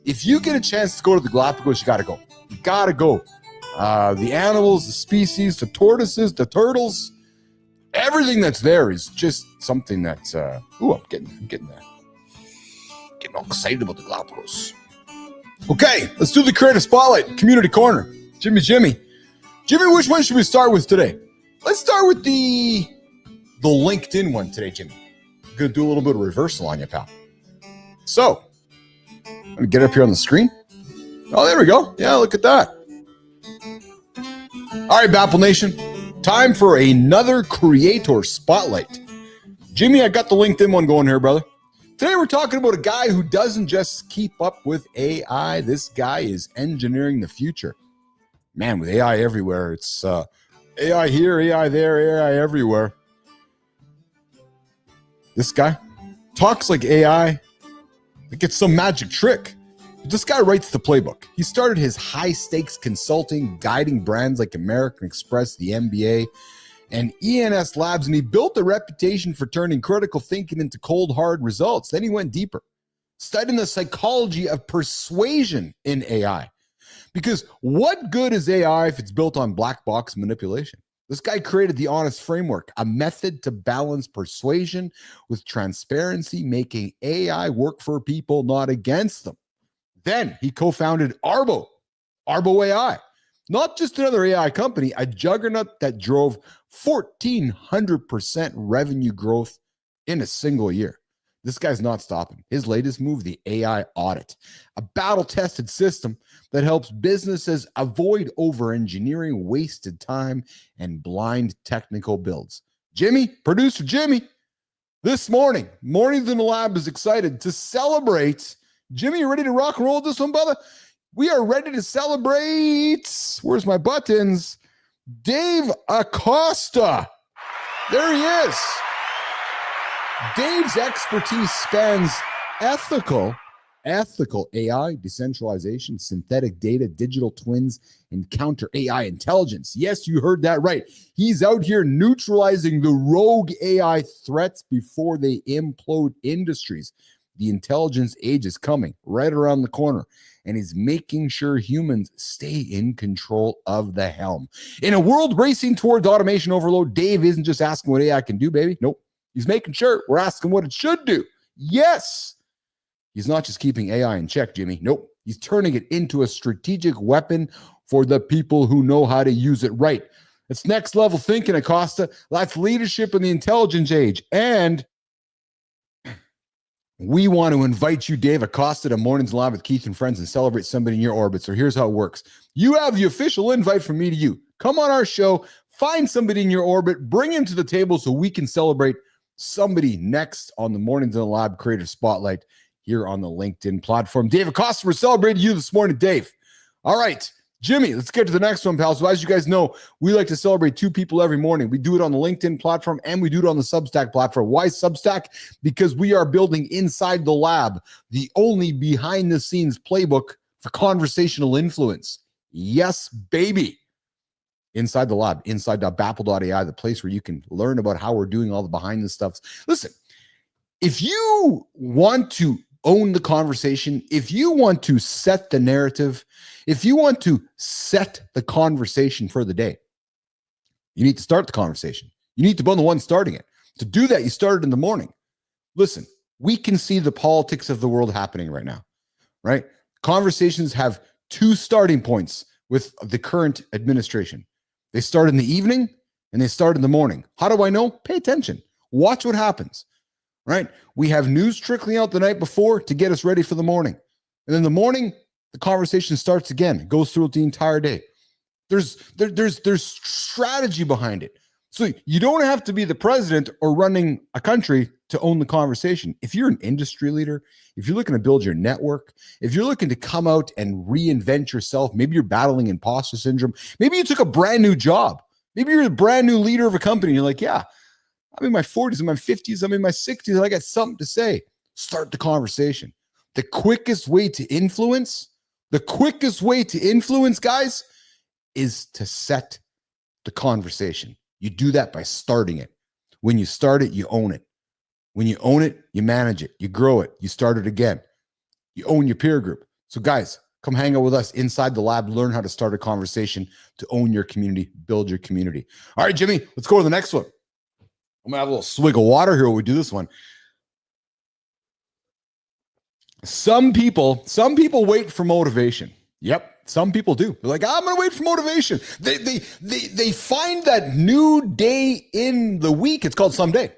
If you get a chance to go to the Galapagos, you got to go. You got to go. The animals, the species, the tortoises, the turtles, everything that's there is just something that's, I'm getting there. Getting all excited about the Galapagos. Okay, let's do the Creative Spotlight, Community Corner. Jimmy, which one should we start with today? Let's start with the LinkedIn one today, Jimmy. I'm going to do a little bit of reversal on you, pal. So, I'm going to get up here on the screen. Oh, there we go. Yeah, look at that. All right, bapl Nation. Time for another creator spotlight. Jimmy, I got the LinkedIn one going here, brother. Today we're talking about a guy who doesn't just keep up with AI. This guy is engineering the future. Man, with AI everywhere, it's AI here, AI there, AI everywhere. This guy talks like AI, like it's some magic trick. This guy writes the playbook. He started his high-stakes consulting, guiding brands like American Express, the NBA, and ENS Labs, and he built a reputation for turning critical thinking into cold, hard results. Then he went deeper, studying the psychology of persuasion in AI. Because what good is AI if it's built on black box manipulation? This guy created the Honest Framework, a method to balance persuasion with transparency, making AI work for people, not against them. Then he co-founded l.a.b, not just another AI company, a juggernaut that drove 1,400% revenue growth in a single year. This guy's not stopping. His latest move, the AI Audit, a battle-tested system that helps businesses avoid over-engineering, wasted time, and blind technical builds. Jimmy, producer Jimmy, this morning, Mornings in the Lab is excited to celebrate. Jimmy, you ready to rock and roll this one, brother? We are ready to celebrate. Where's my buttons? Dave Acosta. There he is. Dave's expertise spans ethical AI, decentralization, synthetic data, digital twins, and counter AI intelligence. Yes, you heard that right. He's out here neutralizing the rogue AI threats before they implode industries. The intelligence age is coming right around the corner, and he's making sure humans stay in control of the helm. In a world racing towards automation overload, Dave isn't just asking what AI can do, baby. Nope. He's making sure we're asking what it should do. Yes. He's not just keeping AI in check, Jimmy. Nope. He's turning it into a strategic weapon for the people who know how to use it right. It's next level thinking, Acosta. That's leadership in the intelligence age. And we want to invite you, Dave Acosta, to Mornings Live with Keith and Friends and celebrate somebody in your orbit. So here's how it works. You have the official invite from me to you. Come on our show, find somebody in your orbit, bring him to the table so we can celebrate somebody next on the Mornings in the Lab Creator Spotlight here on the LinkedIn platform. Dave Acosta, we're celebrating you this morning, Dave. All right, Jimmy, let's get to the next one, pal. So as you guys know, we like to celebrate two people every morning. We do it on the LinkedIn platform and we do it on the Substack platform. Why Substack? Because we are building Inside the Lab, the only behind-the-scenes playbook for conversational influence. Yes, baby. Inside the Lab, inside.bapl.AI, the place where you can learn about how we're doing all the behind the stuff. Listen, if you want to own the conversation, if you want to set the narrative, if you want to set the conversation for the day, you need to start the conversation. You need to be the one starting it. To do that, you start it in the morning. Listen, we can see the politics of the world happening right now, right? Conversations have two starting points with the current administration. They start in the evening and they start in the morning. How do I know? Pay attention. Watch what happens, right? We have news trickling out the night before to get us ready for the morning. And in the morning, the conversation starts again. It goes through the entire day. There's strategy behind it. So you don't have to be the president or running a country to own the conversation. If you're an industry leader, if you're looking to build your network, if you're looking to come out and reinvent yourself, maybe you're battling imposter syndrome, maybe you took a brand new job, maybe you're a brand new leader of a company, you're like, yeah, I'm in my 40s, I'm in my 50s, I'm in my 60s, and I got something to say. Start the conversation. The quickest way to influence, guys, is to set the conversation. You do that by starting it. When you start it, you own it. When you own it, you manage it. You grow it. You start it again. You own your peer group. So guys, come hang out with us inside the lab. Learn how to start a conversation to own your community, build your community. All right, Jimmy, let's go to the next one. I'm going to have a little swig of water here while we do this one. Some people wait for motivation. Yep. Some people do. They're like, I'm going to wait for motivation. They find that new day in the week. It's called someday.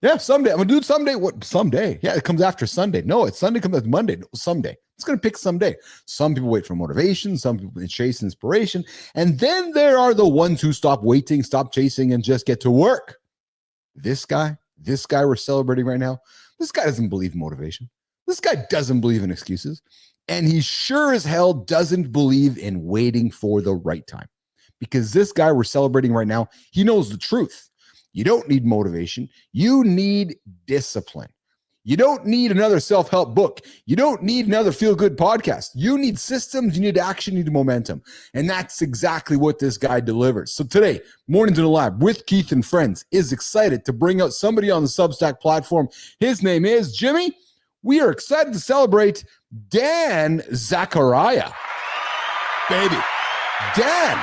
Yeah, someday. I'm going to do it someday. What? Someday. Yeah, it comes after Sunday. No, it's Sunday comes after Monday. No, someday. It's going to pick someday. Some people wait for motivation. Some people chase inspiration. And then there are the ones who stop waiting, stop chasing, and just get to work. This guy we're celebrating right now, this guy doesn't believe in motivation. This guy doesn't believe in excuses. And he sure as hell doesn't believe in waiting for the right time. Because this guy we're celebrating right now, he knows the truth. You don't need motivation. You need discipline. You don't need another self-help book. You don't need another feel-good podcast. You need systems, you need action, you need momentum. And that's exactly what this guy delivers. So today, Mornings in the Lab with Keith and Friends is excited to bring out somebody on the Substack platform. His name is Jimmy. We are excited to celebrate Dan Zachariah. Baby. Dan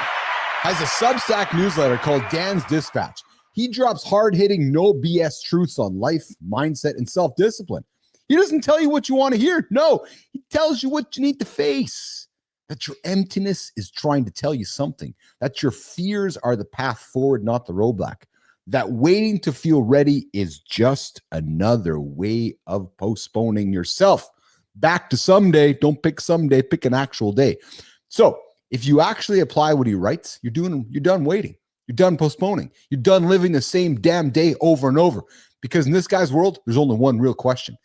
has a Substack newsletter called Dan's Dispatch. He drops hard-hitting, no BS truths on life, mindset, and self-discipline. He doesn't tell you what you want to hear. No, he tells you what you need to face. That your emptiness is trying to tell you something. That your fears are the path forward, not the roadblock. That waiting to feel ready is just another way of postponing yourself. Back to someday. Don't pick someday, pick an actual day. So if you actually apply what he writes, you're done waiting. You're done postponing. You're done living the same damn day over and over. Because in this guy's world, there's only one real question.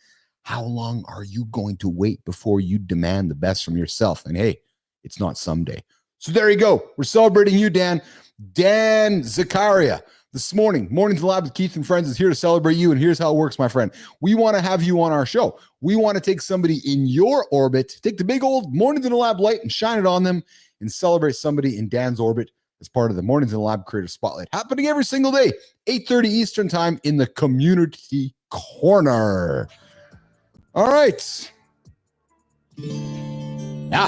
How long are you going to wait before you demand the best from yourself? And hey, it's not someday. So there you go. We're celebrating you, Dan. Dan Zachariah. This morning, Mornings in the Lab with Keith and Friends is here to celebrate you. And here's how it works, my friend. We want to have you on our show. We want to take somebody in your orbit, take the big old Mornings in the Lab light and shine it on them and celebrate somebody in Dan's orbit as part of the Mornings in the Lab Creator Spotlight, happening every single day, 8:30 Eastern Time in the Community Corner. All right. Yeah,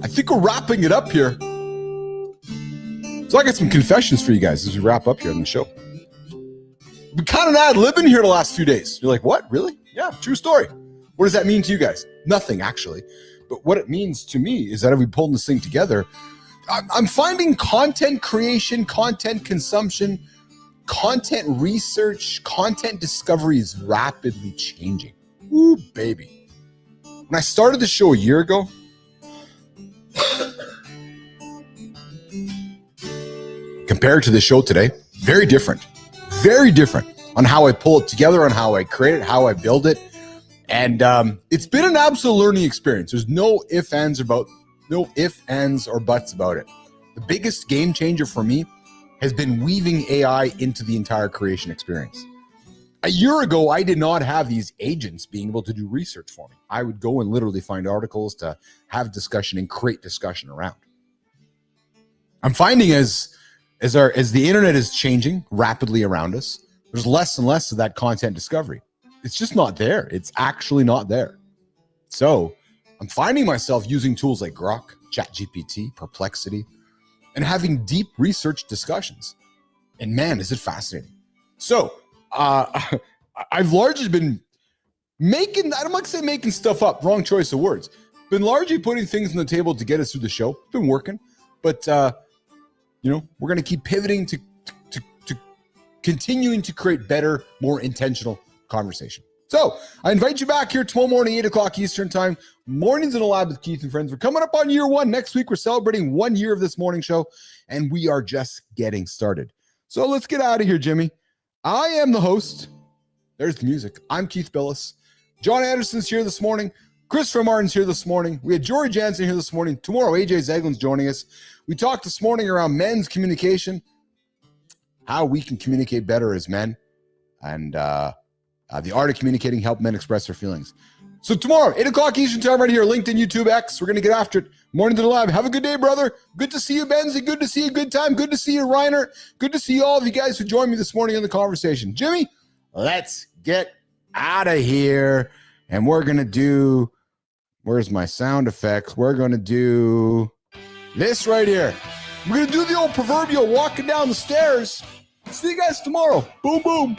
I think we're wrapping it up here. So I got some confessions for you guys as we wrap up here on the show. We kind of ad-libbing here the last few days. You're like, what? Really? Yeah, true story. What does that mean to you guys? Nothing, actually. But what it means to me is that if we pull this thing together, I'm finding content creation, content consumption, content research, content discovery is rapidly changing. Ooh, baby. When I started the show a year ago, compared to the show today, very different on how I pull it together, on how I create it, how I build it. And it's been an absolute learning experience. There's no ifs, ands, or buts about it. The biggest game changer for me has been weaving AI into the entire creation experience. A year ago, I did not have these agents being able to do research for me. I would go and literally find articles to have discussion and create discussion around. I'm finding as the internet is changing rapidly around us, there's less and less of that content discovery. It's just not there. It's actually not there. So I'm finding myself using tools like Grok, ChatGPT, Perplexity, and having deep research discussions. And man, is it fascinating. So I've largely been making, I don't like to say making stuff up, wrong choice of words. Been largely putting things on the table to get us through the show. It's been working, but we're going to keep pivoting to continuing to create better, more intentional conversation. So I invite you back here tomorrow morning, 8 o'clock Eastern Time, Mornings in the Lab with Keith and Friends. We're coming up on year one. Next week, we're celebrating 1 year of this morning show, and we are just getting started. So let's get out of here, Jimmy. I am the host. There's the music. I'm Keith Bilous. Jon Andersen's here this morning. Christopher Martin's here this morning. We had Jory Jansen here this morning. Tomorrow, AJ Zeglin's joining us. We talked this morning around men's communication, how we can communicate better as men, and the art of communicating, help men express their feelings. So tomorrow, 8 o'clock Eastern Time right here, LinkedIn, YouTube, X. We're going to get after it. Morning to the Lab. Have a good day, brother. Good to see you, Benzie. Good to see you. Good time. Good to see you, Reiner. Good to see all of you guys who joined me this morning in the conversation. Jimmy, let's get out of here. And we're going to do, where's my sound effects? We're going to do this right here. We're going to do the old proverbial walking down the stairs. See you guys tomorrow. Boom, boom.